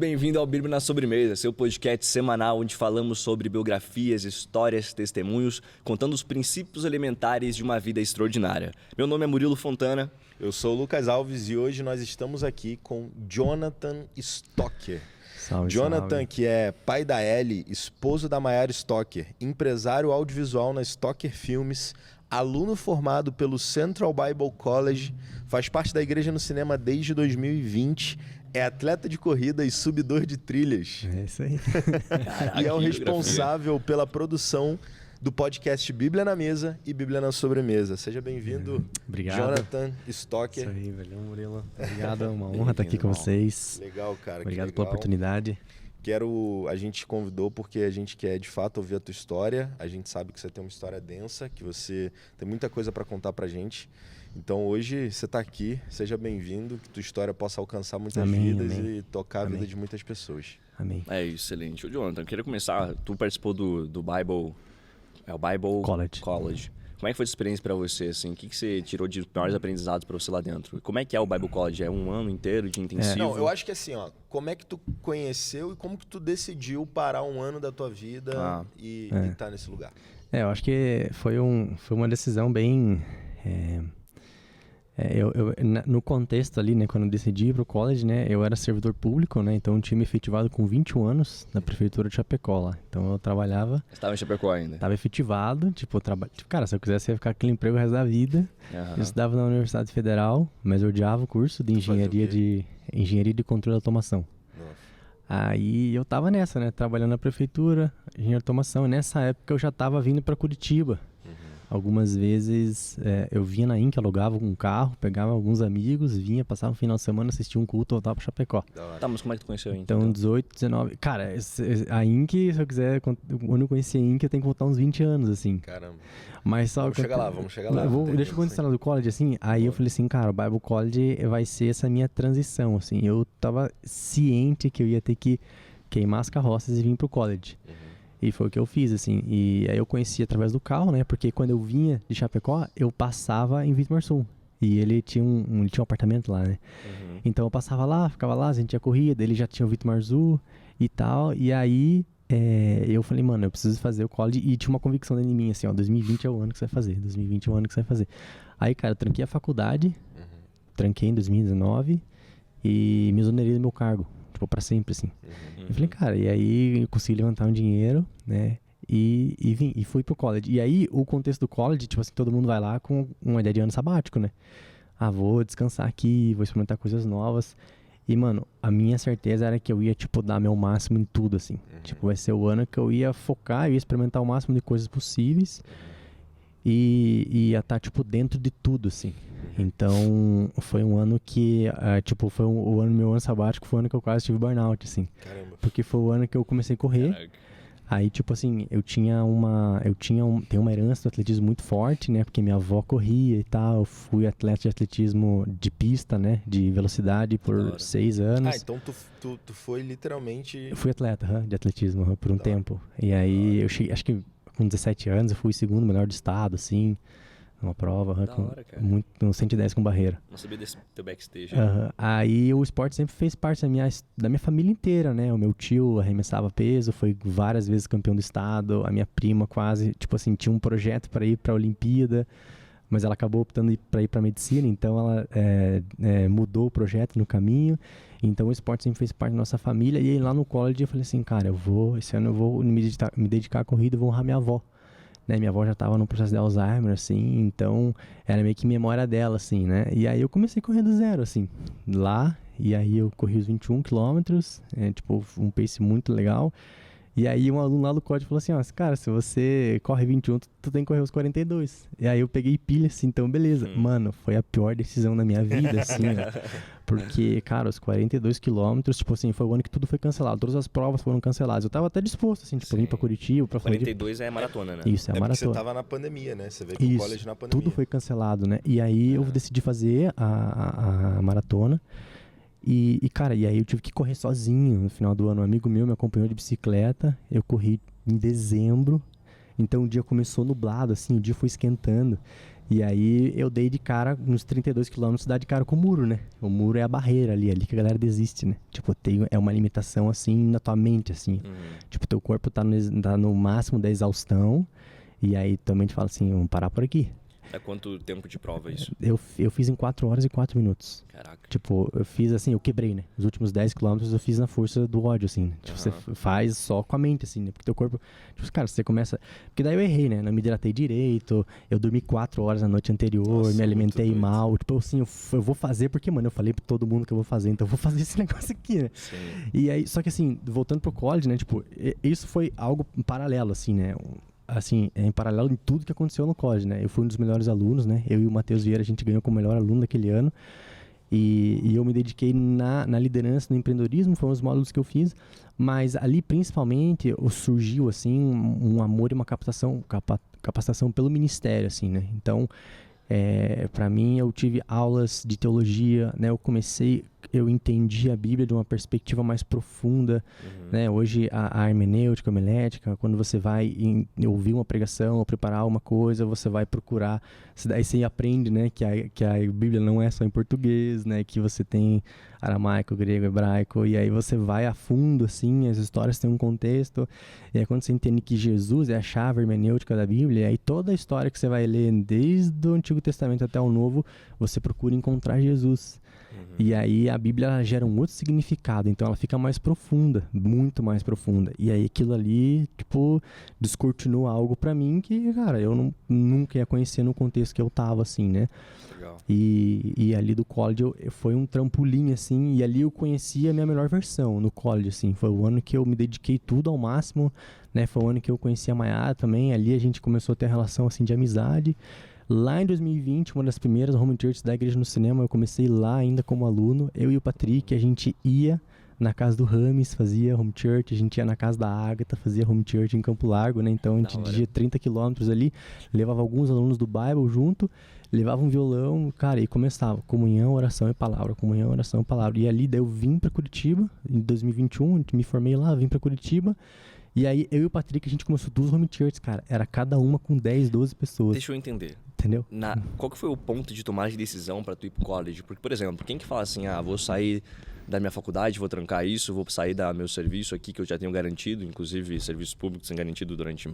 Bem-vindo ao Bíblia na Sobremesa, seu podcast semanal onde falamos sobre biografias, histórias, testemunhos, contando os princípios elementares de uma vida extraordinária. Meu nome é Murilo Fontana. Eu sou o Lucas Alves e hoje nós estamos aqui com Jonathan Stocker. Salve, Jonathan, salve. que é pai da Ellie, esposo da Mayara Stocker, empresário audiovisual na Stocker Filmes, aluno formado pelo Central Bible College, faz parte da Igreja no Cinema desde 2020, é atleta de corrida e subidor de trilhas. É isso aí. Caraca, E é o que responsável pela produção do podcast Bíblia na Mesa e Bíblia na Sobremesa. Seja bem-vindo, Obrigado. Jonathan Stocker. Isso aí, valeu, Murilo. Obrigado, é uma honra estar aqui com vocês. Legal, cara. Obrigado que pela legal. oportunidade. A gente te convidou porque a gente quer de fato ouvir a tua história. A gente sabe que você tem uma história densa, que você tem muita coisa para contar pra gente. Então hoje você tá aqui, seja bem-vindo, que tua história possa alcançar muitas vidas e tocar a vida de muitas pessoas. Amém. É excelente. Ô, Jonathan, eu queria começar. Tu participou do Bible. É o Bible College. Como é que foi essa experiência pra você? Assim? O que você tirou de maiores aprendizados pra você lá dentro? E como é que é o Bible College? É um ano inteiro de intensivo? Não, eu acho que assim, ó, como é que tu conheceu e como que tu decidiu parar um ano da tua vida e tá nesse lugar? Eu acho que foi uma decisão bem... no contexto ali, né, quando eu decidi ir pro college, né, eu era servidor público, né, então eu tinha me efetivado com 21 anos na prefeitura de Chapecó lá. Então eu trabalhava... Você estava em Chapecó ainda? Estava efetivado, cara, se eu quisesse ia ficar aquele emprego o resto da vida. Eu estudava na Universidade Federal, mas eu odiava o curso de engenharia de controle e automação. Nossa. Aí eu tava nessa, né, trabalhando na prefeitura, engenharia de automação, e nessa época eu já tava vindo para Curitiba. Algumas vezes eu vinha na INC, alugava um carro, pegava alguns amigos, vinha, passava um final de semana, assistia um culto, voltava pro Chapecó. Tá, mas como é que tu conheceu a INC? Então, 18, 19... Cara, a INC, se eu quiser... Quando eu conheci a INC, eu tenho que contar uns 20 anos, assim. Caramba. Mas só... Vamos chegar lá. Deixa eu começar do college, assim. Aí eu falei assim, cara, o Bible College vai ser essa minha transição, assim. Eu tava ciente que eu ia ter que queimar as carroças e vir pro college. E foi o que eu fiz, assim. E aí eu conheci através do carro, né? Porque quando eu vinha de Chapecó, eu passava em Vitimarsum. E ele tinha um apartamento lá, né? Então eu passava lá, ficava lá, a gente ia corrida, ele já tinha o Vitimarzu e tal. E aí eu falei, mano, eu preciso fazer o college. E tinha uma convicção dentro de mim, assim, ó, 2020 é o ano que você vai fazer. 2020 é o ano que você vai fazer. Aí, cara, eu tranquei a faculdade, tranquei em 2019 e me exonerei do meu cargo. Tipo, pra sempre, assim. Eu falei, cara, e aí eu consegui levantar um dinheiro, né? E vim, e fui pro college. E aí, o contexto do college, tipo assim, todo mundo vai lá com uma ideia de ano sabático, né? Vou descansar aqui, vou experimentar coisas novas. E, mano, a minha certeza era que eu ia, tipo, dar meu máximo em tudo, assim. Tipo, vai ser o ano que eu ia focar, eu ia experimentar o máximo de coisas possíveis. E ia estar, tipo, dentro de tudo, assim. Então, foi um ano que, foi meu ano sabático, foi o ano que eu quase tive burnout, assim. Caramba. Porque foi o ano que eu comecei a correr. Caraca. Aí, tipo assim, tenho uma herança do atletismo muito forte, né? Porque minha avó corria e tal. Eu fui atleta de atletismo de pista, né? De velocidade por 6 anos. Então tu foi literalmente... Eu fui atleta de atletismo por um tempo. E aí, eu cheguei, acho que com 17 anos, eu fui segundo melhor do estado, assim. Numa prova, no 110 com barreira. Não sabia desse teu backstage. Aí o esporte sempre fez parte da minha família inteira, né? O meu tio arremessava peso, foi várias vezes campeão do estado. A minha prima quase, tipo assim, tinha um projeto para ir para a Olimpíada, mas ela acabou optando para ir para medicina, então ela mudou o projeto no caminho. Então o esporte sempre fez parte da nossa família. E aí lá no college eu falei assim, cara, esse ano eu vou me dedicar à corrida e vou honrar minha avó. Né, minha avó já estava no processo de Alzheimer, assim, então era meio que memória dela, assim, né? E aí eu comecei a correr do zero, assim, lá, e aí eu corri os 21 quilômetros, tipo, um pace muito legal. E aí um aluno lá do código falou assim, ó, cara, se você corre 21, tu tem que correr os 42. E aí eu peguei pilha, assim, então beleza. Mano, foi a pior decisão da minha vida, assim, né? Porque, cara, os 42 quilômetros, tipo assim, foi o ano que tudo foi cancelado. Todas as provas foram canceladas. Eu tava até disposto, assim, tipo, vir pra Curitiba, pra 42 é maratona, né? Isso, é a maratona. Porque você tava na pandemia, né? Você veio pro college na pandemia. Tudo foi cancelado, né? E aí eu decidi fazer a maratona. E, cara, e aí eu tive que correr sozinho no final do ano. Um amigo meu me acompanhou de bicicleta. Eu corri em dezembro. Então o dia começou nublado, assim, o dia foi esquentando. E aí eu dei de cara, nos 32 quilômetros, dá de cara com o muro, né? O muro é a barreira ali que a galera desiste, né? Tipo, é uma limitação, assim, na tua mente, assim. Tipo, teu corpo tá no máximo da exaustão, e aí tua mente fala assim, vamos parar por aqui. É quanto tempo de prova isso? Eu fiz em 4 horas e 4 minutos. Caraca. Tipo, eu fiz assim, eu quebrei, né? Os últimos 10 quilômetros eu fiz na força do ódio, assim. Né? Tipo, você faz só com a mente, assim, né? Porque teu corpo... Tipo, cara, você começa... Porque daí eu errei, né? Não me hidratei direito, eu dormi 4 horas na noite anterior, Nossa, me alimentei mal. Tipo, assim, eu vou fazer porque, mano, eu falei pra todo mundo que eu vou fazer, então eu vou fazer esse negócio aqui, né? Sim. E aí, só que assim, voltando pro college, né? Tipo, isso foi algo paralelo, assim, né? Assim, em paralelo em tudo que aconteceu no college, né? Eu fui um dos melhores alunos, né? Eu e o Matheus Vieira, a gente ganhou como melhor aluno daquele ano. E eu me dediquei na liderança, no empreendedorismo, foram os módulos que eu fiz. Mas ali, principalmente, surgiu, assim, um amor e uma capacitação pelo ministério, assim, né? Então, para mim, eu tive aulas de teologia, né? Eu entendi a Bíblia de uma perspectiva mais profunda, né? Hoje a hermenêutica, a homilética, quando você vai ouvir uma pregação ou preparar uma coisa, você vai procurar, daí você aprende, né? Que a Bíblia não é só em português, né? Que você tem aramaico, grego, hebraico, e aí você vai a fundo, assim, as histórias têm um contexto, e aí quando você entende que Jesus é a chave hermenêutica da Bíblia, aí toda a história que você vai ler, desde o Antigo Testamento até o Novo, você procura encontrar Jesus. E aí a Bíblia gera um outro significado, então ela fica mais profunda, muito mais profunda. E aí aquilo ali, tipo, descortinou algo pra mim que, cara, eu nunca ia conhecer no contexto que eu tava, assim, né? Legal. E ali do college foi um trampolim, assim, e ali eu conheci a minha melhor versão no college, assim. Foi o ano que eu me dediquei tudo ao máximo, né? Foi o ano que eu conheci a Mayara também, ali a gente começou a ter relação, assim, de amizade. Lá em 2020, uma das primeiras home churches da Igreja no Cinema, eu comecei lá ainda como aluno. Eu e o Patrick, a gente ia na casa do Rames, fazia home church. A gente ia na casa da Ágata, fazia home church em Campo Largo, né? Então a gente dirigia 30 quilômetros ali, levava alguns alunos do Bible junto, levava um violão, cara, e começava comunhão, oração e palavra, comunhão, oração e palavra. E ali daí eu vim pra Curitiba, em 2021, me formei lá, vim pra Curitiba. E aí eu e o Patrick, a gente começou 2 home churches, cara. Era cada uma com 10, 12 pessoas. Deixa eu entender. Entendeu? Qual que foi o ponto de tomar de decisão pra tu ir pro college? Porque, por exemplo, quem que fala assim, vou sair da minha faculdade, vou trancar isso, vou sair do meu serviço aqui que eu já tenho garantido, inclusive serviços públicos são garantidos durante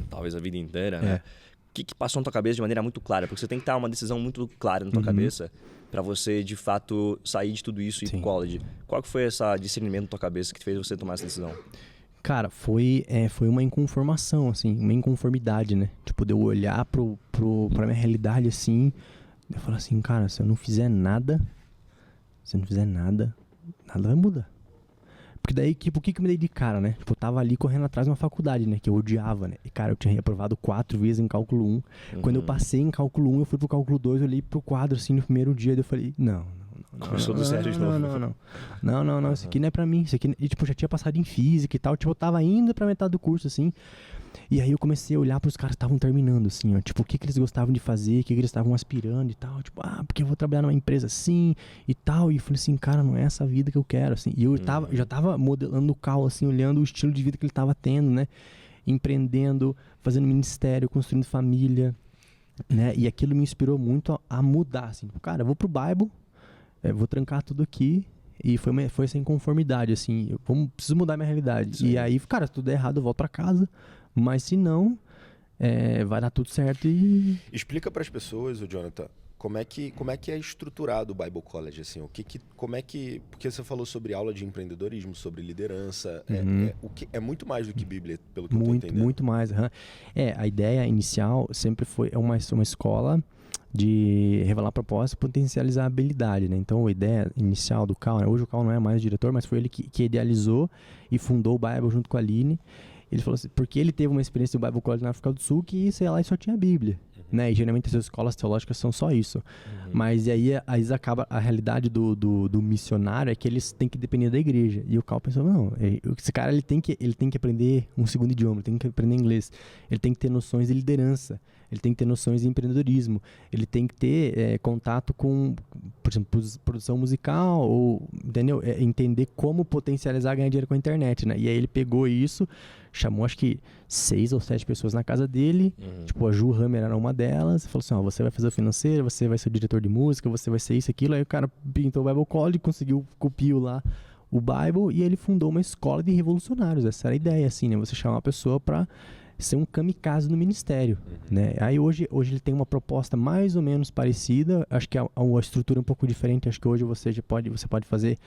talvez a vida inteira, né? O que passou na tua cabeça de maneira muito clara? Porque você tem que ter uma decisão muito clara na tua cabeça pra você, de fato, sair de tudo isso e ir pro college. Qual que foi esse discernimento na tua cabeça que fez você tomar essa decisão? Cara, foi uma inconformação, assim, uma inconformidade, né? Tipo, de eu olhar pra minha realidade, assim, eu falar assim, cara, se eu não fizer nada, nada vai mudar. Porque daí, tipo, o que eu me dei de cara, né? Tipo, eu tava ali correndo atrás de uma faculdade, né? Que eu odiava, né? E, cara, eu tinha reprovado 4 vezes em cálculo 1. Quando eu passei em cálculo 1, eu fui pro cálculo 2, eu olhei pro quadro, assim, no primeiro dia, daí eu falei, não. Começou do zero de novo. Não, isso aqui não é pra mim. Isso aqui... E, tipo, já tinha passado em física e tal. Tipo, eu tava indo pra metade do curso, assim. E aí eu comecei a olhar pros caras que estavam terminando, assim, ó. Tipo, o que eles gostavam de fazer, o que eles estavam aspirando e tal. Tipo, porque eu vou trabalhar numa empresa assim e tal. E eu falei assim, cara, não é essa vida que eu quero, assim. E eu já tava modelando o Cal, assim, olhando o estilo de vida que ele tava tendo, né? Empreendendo, fazendo ministério, construindo família, né? E aquilo me inspirou muito a mudar, assim. Cara, eu vou pro Bible, vou trancar tudo aqui. E foi essa inconformidade, assim, preciso mudar minha realidade. Sim. E aí, cara, se tudo der errado, eu volto pra casa. Mas se não, vai dar tudo certo e... Explica para as pessoas, Jonathan, como é que é estruturado o Bible College, assim, porque você falou sobre aula de empreendedorismo, sobre liderança, é muito mais do que Bíblia, pelo que eu tô entendendo. Muito mais. A ideia inicial sempre foi uma escola de revelar propósito e potencializar a habilidade, né? Então a ideia inicial do Cal, né? Hoje o Cal não é mais o diretor, mas foi ele que idealizou e fundou o Bible junto com a Aline. Ele falou assim, porque ele teve uma experiência do Bible College na África do Sul que, sei lá, só tinha a Bíblia, né? E geralmente as escolas teológicas são só isso. Mas e aí acaba a realidade do missionário é que eles têm que depender da igreja. E o Cal pensou, não, esse cara ele tem que aprender um segundo idioma, ele tem que aprender inglês, ele tem que ter noções de liderança, ele tem que ter noções de empreendedorismo, ele tem que ter contato com, por exemplo, produção musical, ou, entendeu? Entender como potencializar, ganhar dinheiro com a internet, né? E aí ele pegou isso, chamou acho que 6 ou 7 pessoas na casa dele, tipo a Ju Hammer era uma delas, falou assim, ó, você vai fazer o financeiro, você vai ser o diretor de música, você vai ser isso, aquilo, aí o cara pintou o Bible College, conseguiu, copiou lá o Bible, e ele fundou uma escola de revolucionários. Essa era a ideia, assim, né? Você chamar uma pessoa para ser um kamikaze no ministério, né? Aí hoje ele tem uma proposta mais ou menos parecida, acho que a estrutura é um pouco diferente, acho que hoje você pode fazer,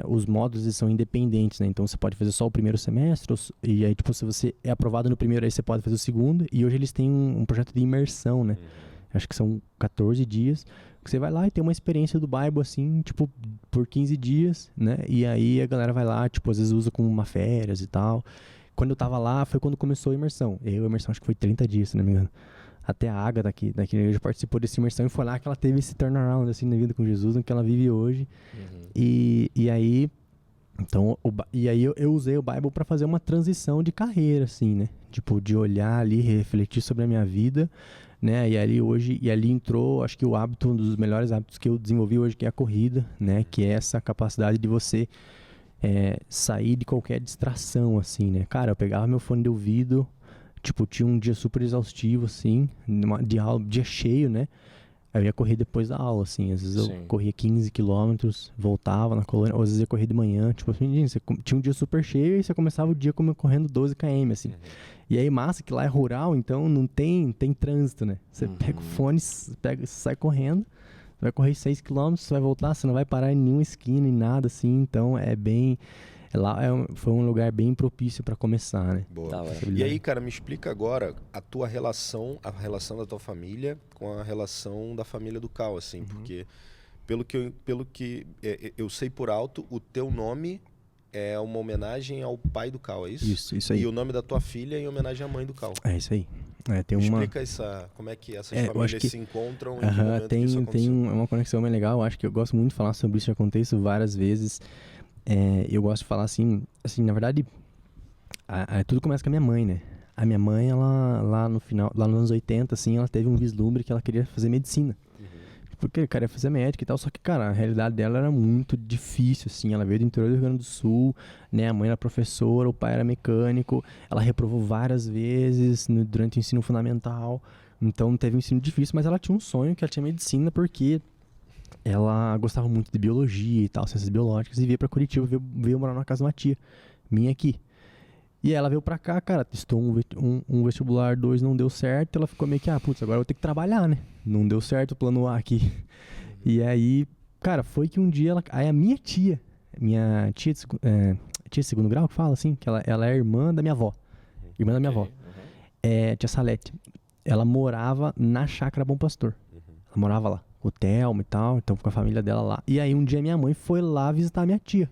os módulos eles são independentes, né? Então você pode fazer só o primeiro semestre, e aí tipo, se você é aprovado no primeiro, aí você pode fazer o segundo, e hoje eles têm um projeto de imersão, né? Acho que são 14 dias, que você vai lá e tem uma experiência do Bible, assim, tipo, por 15 dias, né? E aí a galera vai lá, tipo, às vezes usa como uma férias e tal. Quando eu tava lá, foi quando começou a imersão. A imersão acho que foi 30 dias, se não me engano. Até a Ágata daqui na igreja participou dessa imersão e foi lá que ela teve esse turnaround, assim, na vida com Jesus, no que ela vive hoje. E aí, então, eu usei o Bible para fazer uma transição de carreira, assim, né? Tipo, de olhar ali, refletir sobre a minha vida, né? E ali entrou, acho que o hábito, um dos melhores hábitos que eu desenvolvi hoje, que é a corrida, né? Que é essa capacidade de você sair de qualquer distração, assim, né? Cara, eu pegava meu fone de ouvido, tipo, tinha um dia super exaustivo, assim, de aula, dia cheio, né? Eu ia correr depois da aula, assim, às vezes eu corria 15 quilômetros, voltava na colônia, ou às vezes eu corria de manhã, tipo assim, você tinha um dia super cheio e você começava o dia correndo 12 km, assim. E aí, massa, que lá é rural, então não tem trânsito, né? Você pega o fone, sai correndo, vai correr 6 km, você vai voltar, você não vai parar em nenhuma esquina, em nada, assim, então é bem... Lá foi um lugar bem propício para começar, né? Boa. E aí, cara, me explica agora a tua relação, a relação da tua família com a relação da família do Cal, assim, porque pelo que eu sei por alto, o teu nome é uma homenagem ao pai do Cal, é isso? Isso aí. E o nome da tua filha é em homenagem à mãe do Cal. É isso aí. Explica como é que essas famílias se encontram em que momento tem, que isso aconteceu. Tem uma conexão bem legal, acho que eu gosto muito de falar sobre isso, já contei isso várias vezes. Eu gosto de falar assim, na verdade, tudo começa com a minha mãe, né? A minha mãe, ela, lá nos anos 80, assim, ela teve um vislumbre que ela queria fazer medicina. Porque o cara ia fazer médica e tal, só que, cara, a realidade dela era muito difícil, assim, ela veio do interior do Rio Grande do Sul, né, a mãe era professora, o pai era mecânico, ela reprovou várias vezes durante o ensino fundamental, então teve um ensino difícil, mas ela tinha um sonho que ela tinha medicina porque ela gostava muito de biologia e tal, ciências biológicas, e veio pra Curitiba, veio morar na casa de uma tia minha aqui. E ela veio pra cá, cara, testou um vestibular 2, não deu certo, ela ficou meio que, putz, agora eu vou ter que trabalhar, né? Não deu certo o plano A aqui. E aí, cara, foi que um dia, aí a minha tia de segundo grau, que fala assim, que ela é irmã da minha avó. Irmã da minha avó. Tia Salete. Ela morava na Chácara Bom Pastor. Ela morava lá, com o Telmo e tal, então com a família dela lá. E aí um dia minha mãe foi lá visitar a minha tia,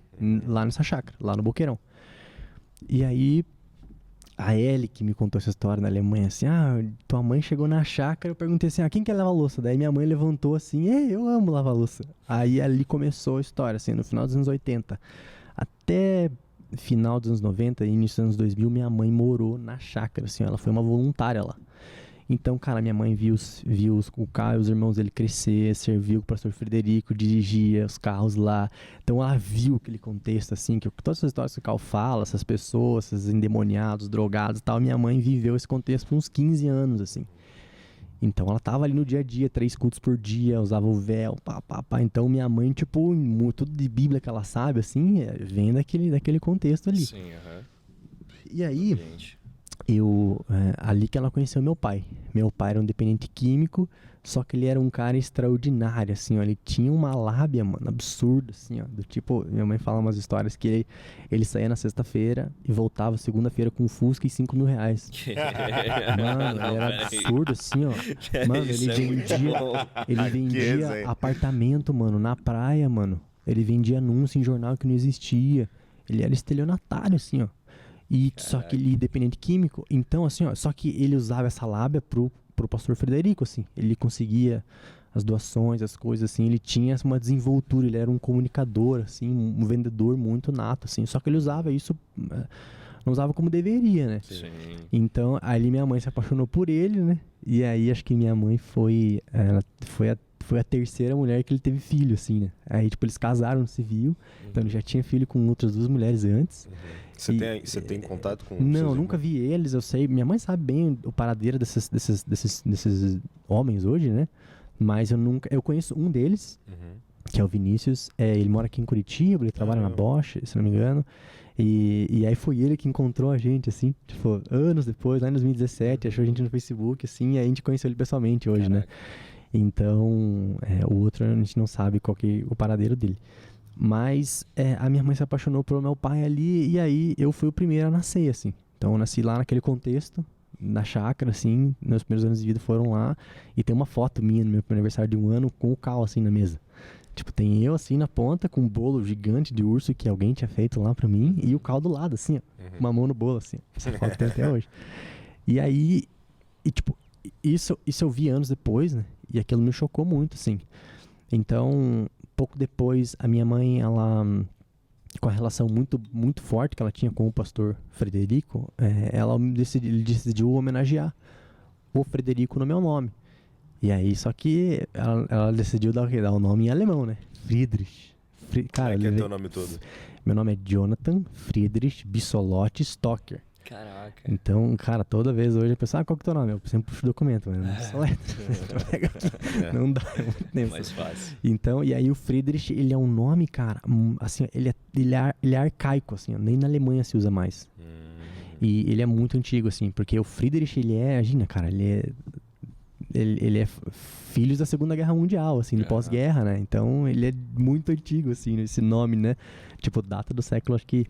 lá nessa chácara, lá no Boqueirão. E aí, a Ellie que me contou essa história na Alemanha, assim, tua mãe chegou na chácara, eu perguntei assim, quem quer lavar a louça? Daí minha mãe levantou assim, eu amo lavar a louça. Aí ali começou a história, assim, no final dos anos 80. Até final dos anos 90 e início dos anos 2000, minha mãe morou na chácara, assim, ela foi uma voluntária lá. Então, cara, minha mãe viu o Caio, os irmãos dele crescer, serviu com o pastor Frederico, dirigia os carros lá. Então, ela viu aquele contexto, assim, que todas essas histórias que o Caio fala, essas pessoas, esses endemoniados, drogados e tal, minha mãe viveu esse contexto por uns 15 anos, assim. Então, ela tava ali no dia a dia, 3 cultos por dia, usava o véu, pá. Então, minha mãe, tipo, tudo de Bíblia que ela sabe, assim, vem daquele contexto ali. Sim, E aí... ali que ela conheceu meu pai. Meu pai era um dependente químico, só que ele era um cara extraordinário, assim, ó. Ele tinha uma lábia, mano, absurda, assim, ó. Do tipo, minha mãe fala umas histórias que ele saía na sexta-feira e voltava segunda-feira com um Fusca e 5 mil reais. Mano, ele era absurdo, assim, ó. Mano, ele vendia apartamento, mano, na praia, mano. Ele vendia anúncio em jornal que não existia. Ele era estelionatário, assim, ó. Só que ele dependente químico, então assim, ó, só que ele usava essa lábia pro pastor Frederico, assim, ele conseguia as doações, as coisas, assim, ele tinha uma desenvoltura, ele era um comunicador, assim, um vendedor muito nato, assim, só que ele usava isso não usava como deveria, né? Sim. Então, ali minha mãe se apaixonou por ele, né? E aí, acho que minha mãe ela foi a terceira mulher que ele teve filho, assim, né? Aí, tipo, eles casaram no civil, então ele já tinha filho com outras 2 mulheres antes. Você tem contato com Não, seus nunca irmãos? vi eles, eu sei. Minha mãe sabe bem o paradeiro desses homens hoje, né? Mas eu conheço um deles, que é o Vinícius. Ele mora aqui em Curitiba, ele trabalha na Bosch, se não me engano. E aí foi ele que encontrou a gente, assim, tipo, anos depois, lá em 2017, achou a gente no Facebook, assim, e aí a gente conheceu ele pessoalmente hoje, né? Então, o outro a gente não sabe qual que é o paradeiro dele. Mas a minha mãe se apaixonou pelo meu pai ali, e aí eu fui o primeiro a nascer, assim. Então eu nasci lá naquele contexto, na chácara, assim, meus primeiros anos de vida foram lá, e tem uma foto minha no meu aniversário de 1 ano com o Cal, assim, na mesa. Tipo, tem eu, assim, na ponta, com um bolo gigante de urso que alguém tinha feito lá pra mim, e o Cal do lado, assim, ó, uma mão no bolo, assim. Essa foto tem até hoje. E aí, tipo, isso eu vi anos depois, né? E aquilo me chocou muito, assim. Então, pouco depois, a minha mãe, ela, com a relação muito, muito forte que ela tinha com o pastor Frederico, ele decidiu homenagear o Frederico no meu nome. E aí, só que ela decidiu dar o nome em alemão, né? Friedrich. Cara, que é teu nome todo? Meu nome é Jonathan Friedrich Bissolotti Stocker. Caraca. Então, cara, toda vez hoje a pessoa, qual que é o teu nome? Eu sempre puxo o documento, mas não sou pega aqui. Não dá, é muito tempo. Mais fácil. Então, e aí o Friedrich, ele é um nome, cara, assim, ele é arcaico, assim, ó, nem na Alemanha se usa mais. E ele é muito antigo, assim, porque o Friedrich, imagina, cara, ele é filho da Segunda Guerra Mundial, assim, de pós-guerra, né? Então, ele é muito antigo, assim, esse nome, né? Tipo, data do século, acho que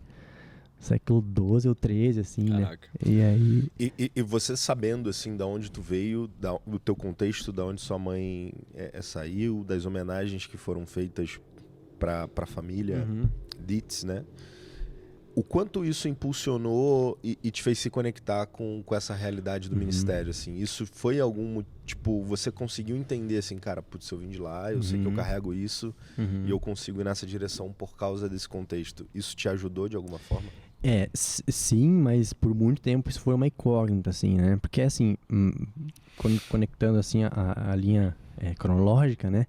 século XII ou XIII, assim, Caraca. né? E aí... E você sabendo, assim, da onde tu veio, do teu contexto, da onde sua mãe saiu, das homenagens que foram feitas pra família Dietz, né? O quanto isso impulsionou e te fez se conectar com essa realidade do ministério, assim? Isso foi algum... Tipo, você conseguiu entender, assim, cara, putz, eu vim de lá, eu sei que eu carrego isso e eu consigo ir nessa direção por causa desse contexto. Isso te ajudou de alguma forma? Sim, mas por muito tempo isso foi uma incógnita, assim, né? Porque, assim, conectando, assim, a linha cronológica, né?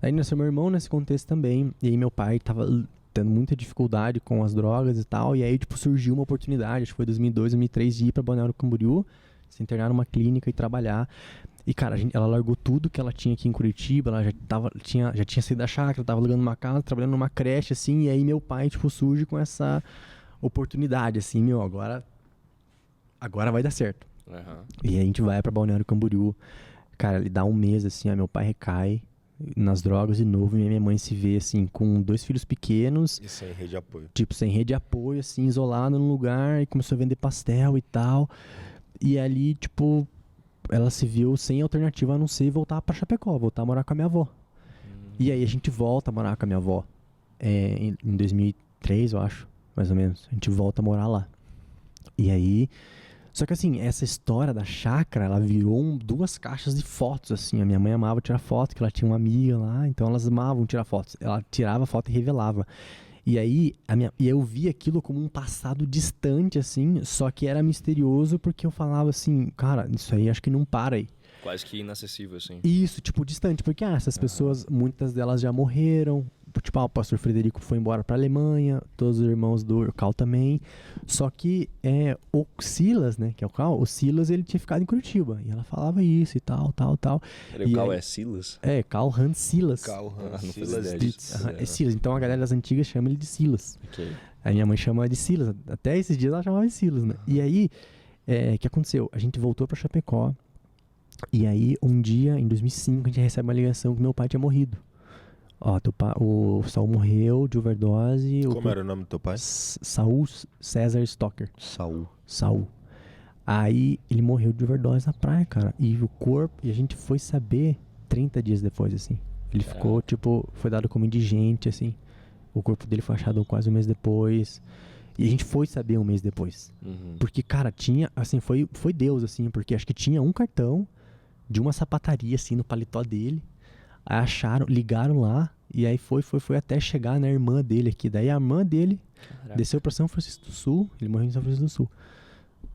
Aí nasceu meu irmão nesse contexto também, e aí meu pai tava tendo muita dificuldade com as drogas e tal, e aí, tipo, surgiu uma oportunidade, acho que foi 2002, 2003, de ir pra Balneário Camboriú, se internar numa clínica e trabalhar. E, cara, ela largou tudo que ela tinha aqui em Curitiba, ela já tinha saído da chácara, tava alugando uma casa, trabalhando numa creche, assim, e aí meu pai, tipo, surge com essa oportunidade, assim, agora vai dar certo. E aí a gente vai pra Balneário Camboriú, cara, ele dá um mês, assim, meu pai recai nas drogas de novo, e minha mãe se vê, assim, com 2 filhos pequenos. E sem rede de apoio. Tipo, sem rede de apoio, assim, isolada num lugar, e começou a vender pastel e tal. E ali, tipo, ela se viu sem alternativa a não ser voltar pra Chapecó, voltar a morar com a minha avó. E aí a gente volta a morar com a minha avó, em 2003, eu acho, mais ou menos. A gente volta a morar lá. E aí... Só que assim, essa história da chácara, ela virou 2 caixas de fotos, assim. A minha mãe amava tirar foto, que ela tinha uma amiga lá, então elas amavam tirar fotos. Ela tirava foto e revelava. E aí, eu via aquilo como um passado distante, assim, só que era misterioso porque eu falava assim, cara, isso aí acho que não para aí. Quase que inacessível, assim. Isso, tipo, distante, porque essas pessoas, muitas delas já morreram. Tipo, o pastor Frederico foi embora pra Alemanha, todos os irmãos do Cal também. Só que o Silas, né, que é o Cal, o Silas, ele tinha ficado em Curitiba. E ela falava isso e tal. O Cal é Silas? Cal Hans Silas. Cal Hans não Silas fazia Dietz. É Silas. Então a galera das antigas chama ele de Silas. Ok. A minha mãe chama de Silas. Até esses dias ela chamava de Silas, né? E aí, o que aconteceu? A gente voltou pra Chapecó. E aí, um dia, em 2005, a gente recebe uma ligação que meu pai tinha morrido. Ó, o Saul morreu de overdose. Como era o nome do teu pai? Saul César Stocker. Saul. Aí ele morreu de overdose na praia, cara. E o corpo, e a gente foi saber 30 dias depois, assim. Ele ficou, tipo, foi dado como indigente, assim. O corpo dele foi achado quase um mês depois. E a gente foi saber um mês depois. Porque, cara, tinha, assim, foi Deus, assim, porque acho que tinha um cartão de uma sapataria, assim, no paletó daí acharam, ligaram lá, E aí foi até chegar na irmã dele aqui. Daí a irmã dele Caraca. desceu pra São Francisco do Sul. Ele morreu em São Francisco do Sul.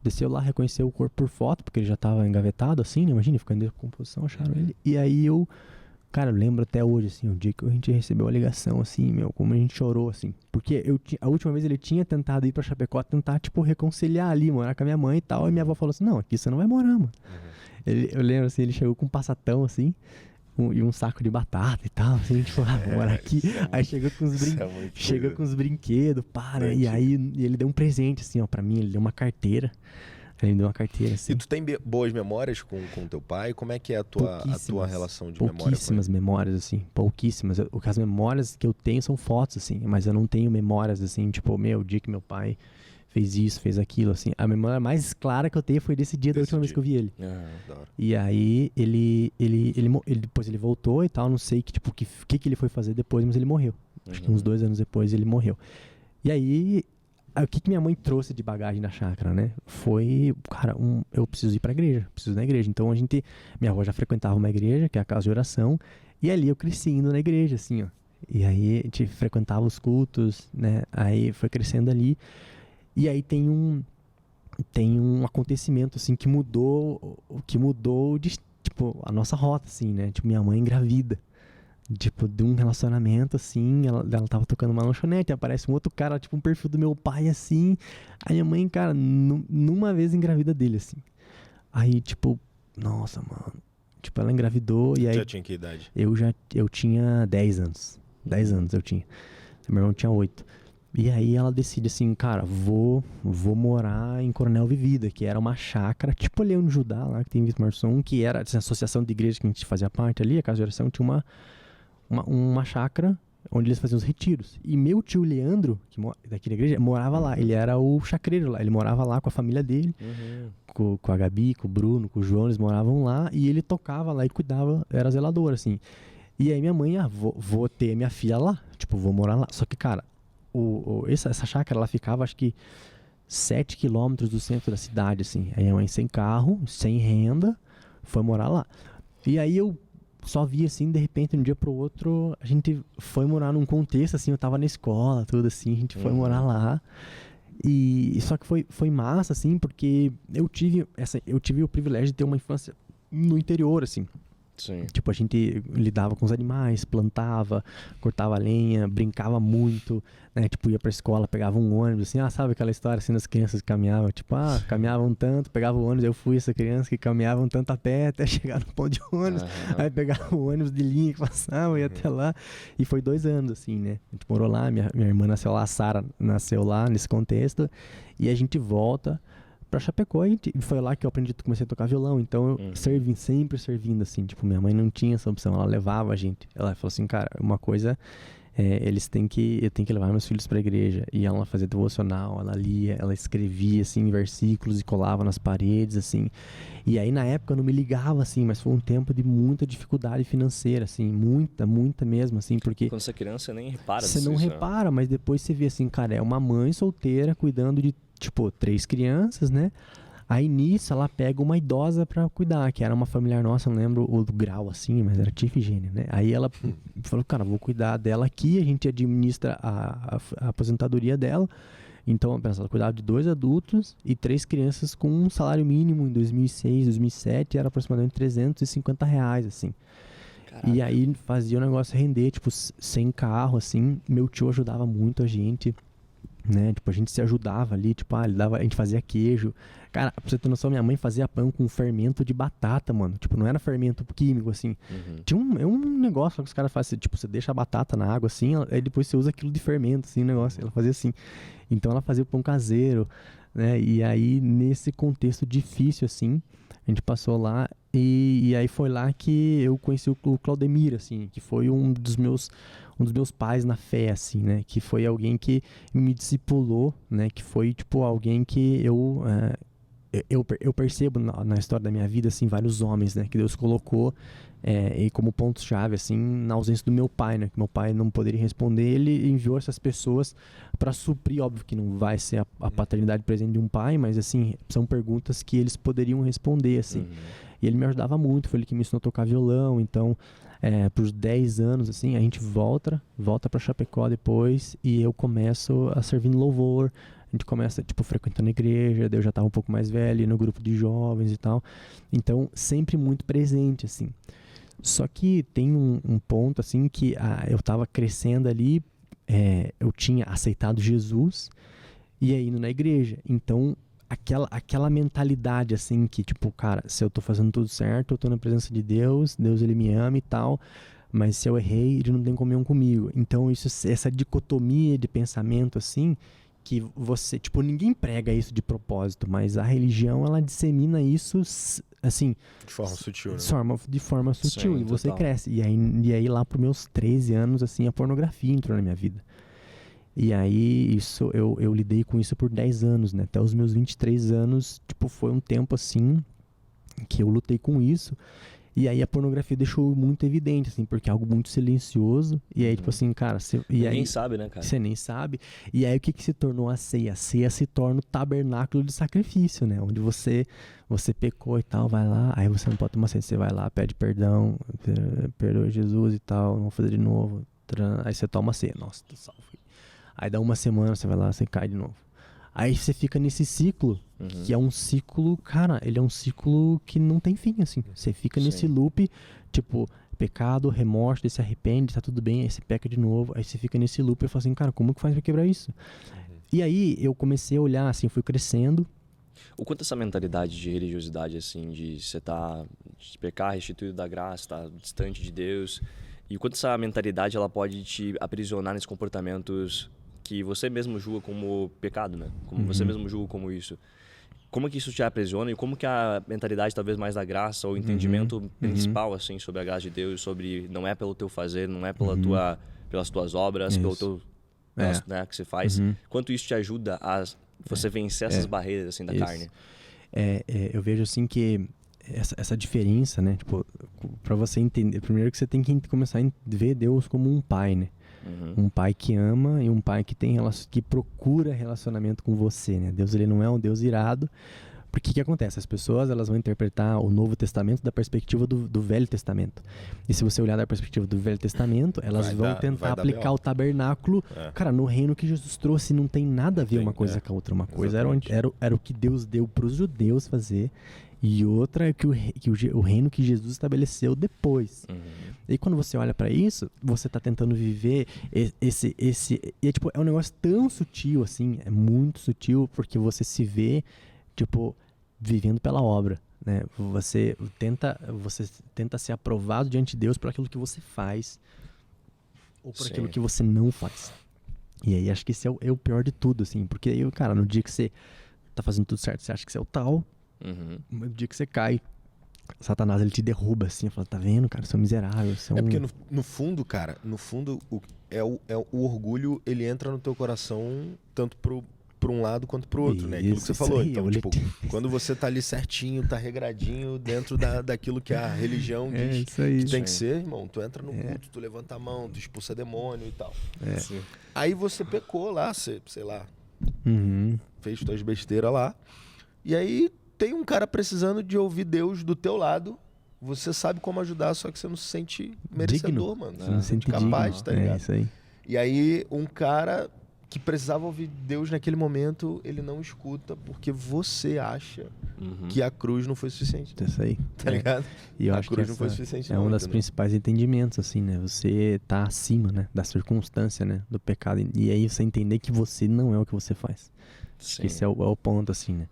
Desceu lá, reconheceu o corpo por foto, porque ele já tava engavetado, assim, né? Imagina, ficando em decomposição, acharam ele. E aí cara, eu lembro até hoje, assim, o dia que a gente recebeu a ligação, assim, meu, como a gente chorou, assim. Porque a última vez ele tinha tentado ir pra Chapecó, tentar, tipo, reconciliar ali, morar com a minha mãe e tal. E minha avó falou assim, não, aqui você não vai morar, mano. Eu lembro, assim, ele chegou com um passatão, assim, e um saco de batata e tal, assim, tipo, vou morar aqui. Aí chegou com os brinquedos, para. E aí ele deu um presente, assim, ó, pra mim, ele deu uma carteira. Ele me deu uma carteira, assim. E tu tem boas memórias com teu pai? Como é que é a tua relação de memória com ele? Pouquíssimas memórias, assim. Pouquíssimas. As memórias que eu tenho são fotos, assim. Mas eu não tenho memórias, assim, tipo, o dia que meu pai fez isso, fez aquilo, assim. A memória mais clara que eu tenho foi desse dia da última vez que eu vi ele. Da hora. E aí, depois ele voltou e tal. Não sei que ele foi fazer depois, mas ele morreu. Acho que uns 2 anos depois ele morreu. E aí... O que minha mãe trouxe de bagagem da chácara, né? Foi, cara, eu preciso ir pra igreja, preciso ir na igreja. Então minha avó já frequentava uma igreja, que é a casa de oração, e ali eu cresci indo na igreja, assim, ó. E aí a gente frequentava os cultos, né? Aí foi crescendo ali. E aí tem um acontecimento, assim, que mudou tipo, a nossa rota, assim, né? Tipo, minha mãe engravida. Tipo, de um relacionamento, assim, ela tava tocando uma lanchonete, aparece um outro cara, tipo, um perfil do meu pai, assim. Aí a mãe, cara, numa vez engravida dele, assim. Aí, tipo, nossa, mano. Tipo, ela engravidou e aí... Já tinha que idade? Eu tinha 10 anos. 10 anos eu tinha. Meu irmão tinha 8. E aí ela decide assim, cara, vou morar em Coronel Vivida, que era uma chácara, tipo Leão de Judá, lá que tem Vitor Marçom, que era essa associação de igreja que a gente fazia parte ali, a casa de oração tinha uma chácara onde eles faziam os retiros. E meu tio Leandro, daqui da igreja, morava lá. Ele era o chacreiro lá. Ele morava lá com a família dele, com a Gabi, com o Bruno, com o João. Eles moravam lá e ele tocava lá e cuidava, era zelador, assim. E aí minha mãe, vou ter minha filha lá. Tipo, vou morar lá. Só que, cara, essa chácara, ela ficava, acho que 7 quilômetros do centro da cidade, assim. Aí minha mãe sem carro, sem renda, foi morar lá. E aí eu só vi, assim, de repente, de um dia pro outro, a gente foi morar num contexto, assim, eu tava na escola, tudo assim, a gente foi morar lá. E só que foi massa, assim, porque eu tive o privilégio de ter uma infância no interior, assim. Sim. Tipo, a gente lidava com os animais, plantava, cortava lenha, brincava muito, né? Tipo, ia pra escola, pegava um ônibus, assim, sabe aquela história, assim, das crianças que caminhavam? Tipo, caminhavam tanto, pegava o ônibus, eu fui essa criança que caminhavam tanto a pé até chegar no ponto de ônibus, aí pegava o ônibus de linha que passava, ia até lá, e foi 2 anos, assim, né? A gente morou lá, minha irmã nasceu lá, a Sara nasceu lá, nesse contexto, e a gente volta pra Chapecó e foi lá que eu comecei a tocar violão, então eu sempre servindo, assim, tipo, minha mãe não tinha essa opção, ela levava a gente, ela falou assim, cara, uma coisa, eu tenho que levar meus filhos pra igreja, e ela fazia devocional, ela lia, ela escrevia, assim, versículos e colava nas paredes, assim, e aí na época eu não me ligava, assim, mas foi um tempo de muita dificuldade financeira, assim, muita mesmo, assim, porque... Quando você é criança, você nem repara Você disso, não né? repara, mas depois você vê assim, cara, é uma mãe solteira cuidando de, tipo, 3 crianças, né? Aí nisso ela pega uma idosa pra cuidar, que era uma familiar nossa, não lembro o grau assim, mas era tia Efigênia, né? Aí ela falou, cara, vou cuidar dela aqui, a gente administra a aposentadoria dela. Então, ela cuidava de 2 adultos e 3 crianças com um salário mínimo em 2006, 2007, era aproximadamente R$350, assim. Caraca. E aí fazia o negócio render, tipo, sem carro, assim. Meu tio ajudava muito a gente, né? Tipo, a gente se ajudava ali, tipo, a gente fazia queijo. Cara, pra você ter noção, minha mãe fazia pão com fermento de batata, mano. Tipo, não era fermento químico, assim. Tinha um negócio que os caras fazem, tipo, você deixa a batata na água, assim, aí depois você usa aquilo de fermento, assim, o negócio. Ela fazia assim. Então ela fazia o pão caseiro, né? E aí, nesse contexto difícil, assim, a gente passou lá e aí foi lá que eu conheci o Claudemir, assim, que foi um dos meus pais na fé, assim, né? Que foi alguém que me discipulou, né? Que foi, tipo, alguém que eu percebo na história da minha vida, assim, vários homens, né? Que Deus colocou e como ponto-chave, assim, na ausência do meu pai, né? Que meu pai não poderia responder, ele enviou essas pessoas para suprir, óbvio que não vai ser a paternidade presente de um pai, mas, assim, são perguntas que eles poderiam responder, assim. E ele me ajudava muito, foi ele que me ensinou a tocar violão. Então, pros 10 anos, assim, a gente volta pra Chapecó depois e eu começo a servir no louvor. A gente começa, tipo, frequentando a igreja, daí eu já tava um pouco mais velho, no grupo de jovens e tal. Então, sempre muito presente, assim. Só que tem um ponto, assim, que eu tava crescendo ali, eu tinha aceitado Jesus e aí indo na igreja. Então, aquela mentalidade, assim, que, tipo, cara, se eu tô fazendo tudo certo, eu tô na presença de Deus, Deus, ele me ama e tal, mas se eu errei, ele não tem comunhão comigo. Então, essa dicotomia de pensamento, assim, que você, tipo, ninguém prega isso de propósito, mas a religião, ela dissemina isso, assim... De forma sutil, né? De forma sutil, Sim, e você total. cresce. E aí lá pros meus 13 anos, assim, a pornografia entrou na minha vida. E aí, eu lidei com isso por 10 anos, né? Até os meus 23 anos, tipo, foi um tempo, assim, que eu lutei com isso. E aí a pornografia deixou muito evidente, assim, porque é algo muito silencioso. E aí, tipo assim, cara... Ninguém sabe, né, cara? Você nem sabe. E aí, o que se tornou a ceia? A ceia se torna o tabernáculo de sacrifício, né? Onde você pecou e tal, vai lá. Aí você não pode tomar ceia. Você vai lá, pede perdão, perdoa Jesus e tal, não vou fazer de novo. Aí você toma ceia. Nossa, tô salvo. Aí dá uma semana, você vai lá, você cai de novo. Aí você fica nesse ciclo, que é um ciclo, cara, ele é um ciclo que não tem fim, assim. Você fica nesse loop, tipo, pecado, remorso, daí se arrepende, tá tudo bem, aí você peca de novo, aí você fica nesse loop e fala assim, cara, como que faz pra quebrar isso? E aí eu comecei a olhar, assim, fui crescendo. O quanto essa mentalidade de religiosidade, assim, de você de pecar, restituído da graça, tá distante de Deus, e o quanto essa mentalidade, ela pode te aprisionar nesses comportamentos que você mesmo julga como pecado, né? Como você mesmo julga como isso. Como que isso te aprisiona e como que a mentalidade talvez mais da graça ou o entendimento principal assim sobre a graça de Deus, sobre não é pelo teu fazer, não é pelas tuas obras, pelo teu né, que você faz, quanto isso te ajuda a você vencer essas barreiras assim da carne? Eu vejo assim que essa diferença, né, tipo, para você entender, primeiro que você tem que começar a ver Deus como um pai, né? Um pai que ama e um pai que que procura relacionamento com você, né? Deus, ele não é um Deus irado. Porque o que acontece? As pessoas, elas vão interpretar o Novo Testamento da perspectiva do Velho Testamento. E se você olhar da perspectiva do Velho Testamento, elas vão tentar aplicar o tabernáculo. Cara, no reino que Jesus trouxe não tem nada a ver uma coisa com a outra. Uma coisa era o que Deus deu para os judeus fazer. E outra é que o reino que Jesus estabeleceu depois. E quando você olha para isso, você tá tentando viver esse e tipo, é um negócio tão sutil assim, é muito sutil, porque você vê, tipo, vivendo pela obra, né? Você tenta ser aprovado diante de Deus por aquilo que você faz ou por aquilo que você não faz. E aí acho que esse é o pior de tudo, assim, porque aí, cara, no dia que você tá fazendo tudo certo, você acha que você é o tal, no dia que você cai, Satanás, ele te derruba assim, fala, tá vendo, cara, você é um miserável, você é um... porque no fundo, cara, o orgulho, ele entra no teu coração tanto por um lado quanto pro outro, né? Aquilo que você falou. Então, tipo, quando você tá ali certinho, tá regradinho dentro daquilo que a religião diz que tem que ser, irmão, tu entra no culto, tu levanta a mão, tu expulsa demônio e tal. Aí você pecou lá, sei lá, fez tuas besteiras lá, e aí tem um cara precisando de ouvir Deus do teu lado, você sabe como ajudar, só que você não se sente merecedor, mano. Você não se sente capaz, digno. tá ligado? É isso aí. E aí um cara que precisava ouvir Deus naquele momento, ele não escuta porque você acha que a cruz não foi suficiente. Isso aí. Tá ligado? E eu a acho cruz que não foi suficiente. é não, um dos entendeu? principais entendimentos, assim, né? Você tá acima, né? Da circunstância, né? Do pecado. E aí você entender que você não é o que você faz. Esse é o ponto, assim, né?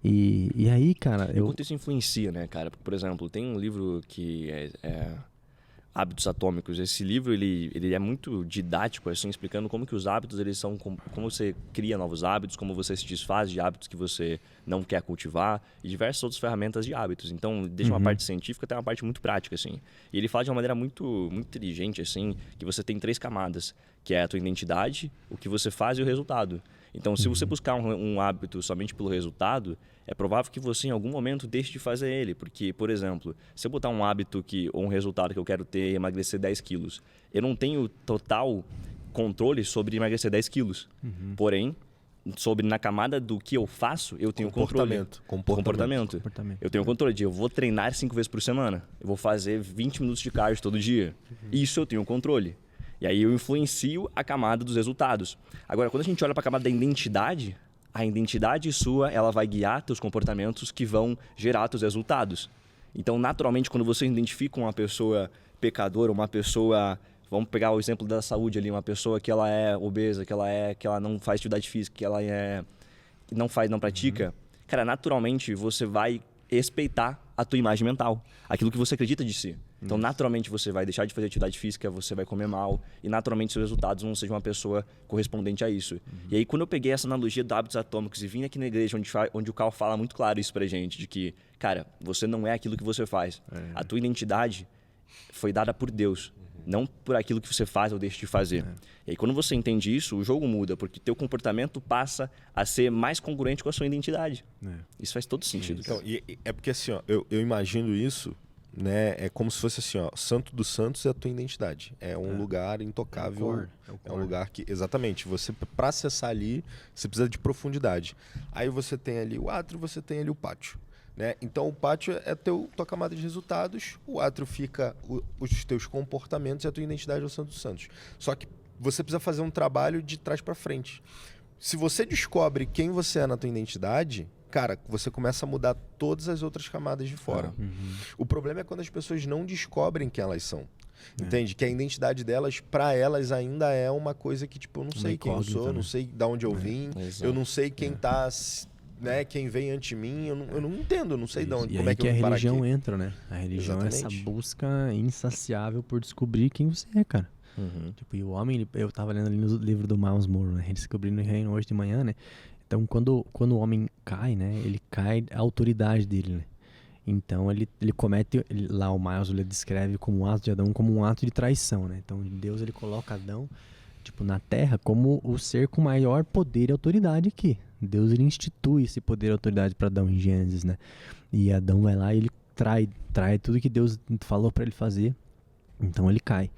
E aí, cara... O quanto isso influencia, né, cara? Porque, por exemplo, tem um livro que é Hábitos Atômicos. Esse livro, ele é muito didático, assim, explicando como que os hábitos, eles são... Como você cria novos hábitos, como você se desfaz de hábitos que você não quer cultivar e diversas outras ferramentas de hábitos. Então, desde uma parte científica até uma parte muito prática, assim. E ele fala de uma maneira muito, muito inteligente, assim, que você tem 3 camadas, que é a tua identidade, o que você faz e o resultado. Então, se você buscar um hábito somente pelo resultado, é provável que você em algum momento deixe de fazer ele. Porque, por exemplo, se eu botar um hábito ou um resultado que eu quero ter, emagrecer 10 quilos, eu não tenho total controle sobre emagrecer 10 quilos. Porém, sobre na camada do que eu faço, eu tenho controle. Comportamento. Eu tenho controle de eu vou treinar 5 vezes por semana. Eu vou fazer 20 minutos de cardio todo dia. Isso eu tenho controle. E aí eu influencio a camada dos resultados. Agora, quando a gente olha para a camada da identidade, a identidade sua, ela vai guiar teus comportamentos que vão gerar teus resultados. Então, naturalmente, quando você identifica uma pessoa pecadora, uma pessoa... Vamos pegar o exemplo da saúde ali, uma pessoa que ela é obesa, que ela não faz atividade física, que ela não pratica. Cara, naturalmente você vai respeitar a tua imagem mental, aquilo que você acredita de si. Então, naturalmente você vai deixar de fazer atividade física, você vai comer mal e naturalmente seus resultados vão ser de uma pessoa correspondente a isso. E aí, quando eu peguei essa analogia de hábitos atômicos e vim aqui na igreja onde o Cal fala muito claro isso pra gente, de que, cara, você não é aquilo que você faz. A tua identidade foi dada por Deus. Não por aquilo que você faz ou deixa de fazer. E aí, quando você entende isso, o jogo muda, porque teu comportamento passa a ser mais congruente com a sua identidade. Isso faz todo sentido. Então, é porque assim, ó, eu imagino isso, né? É como se fosse assim, ó, Santo dos Santos é a tua identidade. É um lugar intocável. É um lugar que, exatamente, você para acessar ali, você precisa de profundidade. Aí você tem ali o átrio, você tem ali o pátio. Né? Então o pátio é tua camada de resultados, o átrio fica os teus comportamentos e a tua identidade é o Santo dos Santos. Só que você precisa fazer um trabalho de trás para frente. Se você descobre quem você é na tua identidade, cara, você começa a mudar todas as outras camadas de fora. O problema é quando as pessoas não descobrem quem elas são. Entende? Que a identidade delas, para elas, ainda é uma coisa que, tipo, eu não sei quem eu sou, não sei de onde eu vim, eu não sei quem tá... Né, quem vem antes de mim, eu não entendo, não sei de onde, como é que eu vou parar aqui. E aí que a religião entra, né? A religião é essa busca insaciável por descobrir quem você é, cara. Tipo, e o homem, eu tava lendo ali no livro do Miles Monroe, né? Redescobrindo o Reino hoje de manhã, né? Então, quando o homem cai, né? Ele cai a autoridade dele, né? Então, ele comete, lá o Miles ele descreve como o ato de Adão como um ato de traição, né? Então, Deus, ele coloca Adão, tipo, na Terra como o ser com maior poder e autoridade aqui. Deus, ele institui esse poder e autoridade para Adão em Gênesis, né? E Adão vai lá e ele trai tudo que Deus falou para ele fazer. Então ele cai.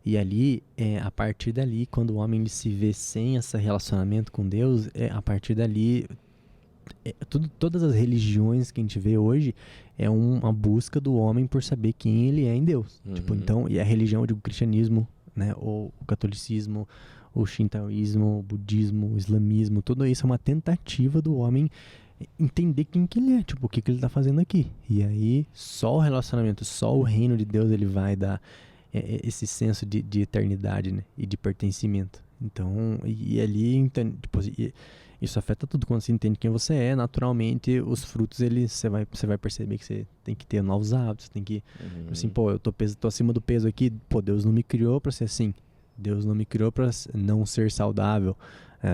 E ali, a partir dali, quando o homem ele se vê sem esse relacionamento com Deus, a partir dali, todas as religiões que a gente vê hoje é uma busca do homem por saber quem ele é em Deus. Tipo, então, e a religião, eu digo, o cristianismo, né? Ou o catolicismo, o shintoísmo, o budismo, o islamismo, tudo isso é uma tentativa do homem entender quem que ele é, tipo, o que ele tá fazendo aqui. E aí, só o relacionamento, só o reino de Deus, ele vai dar esse senso de eternidade, né? E de pertencimento. Então, e ali, então, tipo, isso afeta tudo. Quando você entende quem você é, naturalmente, os frutos, você vai perceber que você tem que ter novos hábitos, tem que, assim, pô, eu tô acima do peso aqui, pô, Deus não me criou pra ser assim. Deus não me criou para não ser saudável.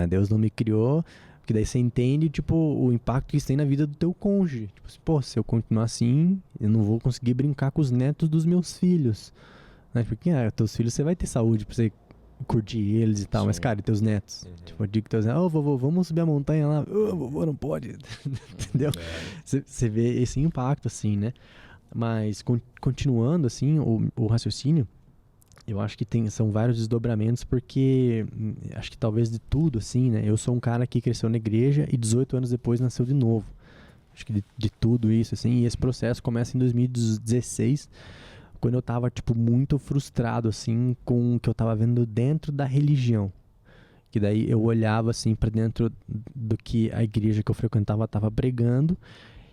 Deus não me criou... Porque daí você entende, tipo, o impacto que isso tem na vida do teu cônjuge. Tipo assim, pô, se eu continuar assim, eu não vou conseguir brincar com os netos dos meus filhos. Né? Porque, teus filhos você vai ter saúde pra você curtir eles e tal. Sim. Mas, cara, e teus netos? Tipo, eu digo que teus netos, vovô, vamos subir a montanha lá. Vovô, não pode. Entendeu? Você vê esse impacto, assim, né? Mas, continuando, assim, o raciocínio, eu acho que são vários desdobramentos, porque acho que talvez de tudo, assim, né? Eu sou um cara que cresceu na igreja e 18 anos depois nasceu de novo. Acho que de tudo isso, assim, e esse processo começa em 2016, quando eu tava, tipo, muito frustrado, assim, com o que eu tava vendo dentro da religião. Que daí eu olhava, assim, pra dentro do que a igreja que eu frequentava tava pregando.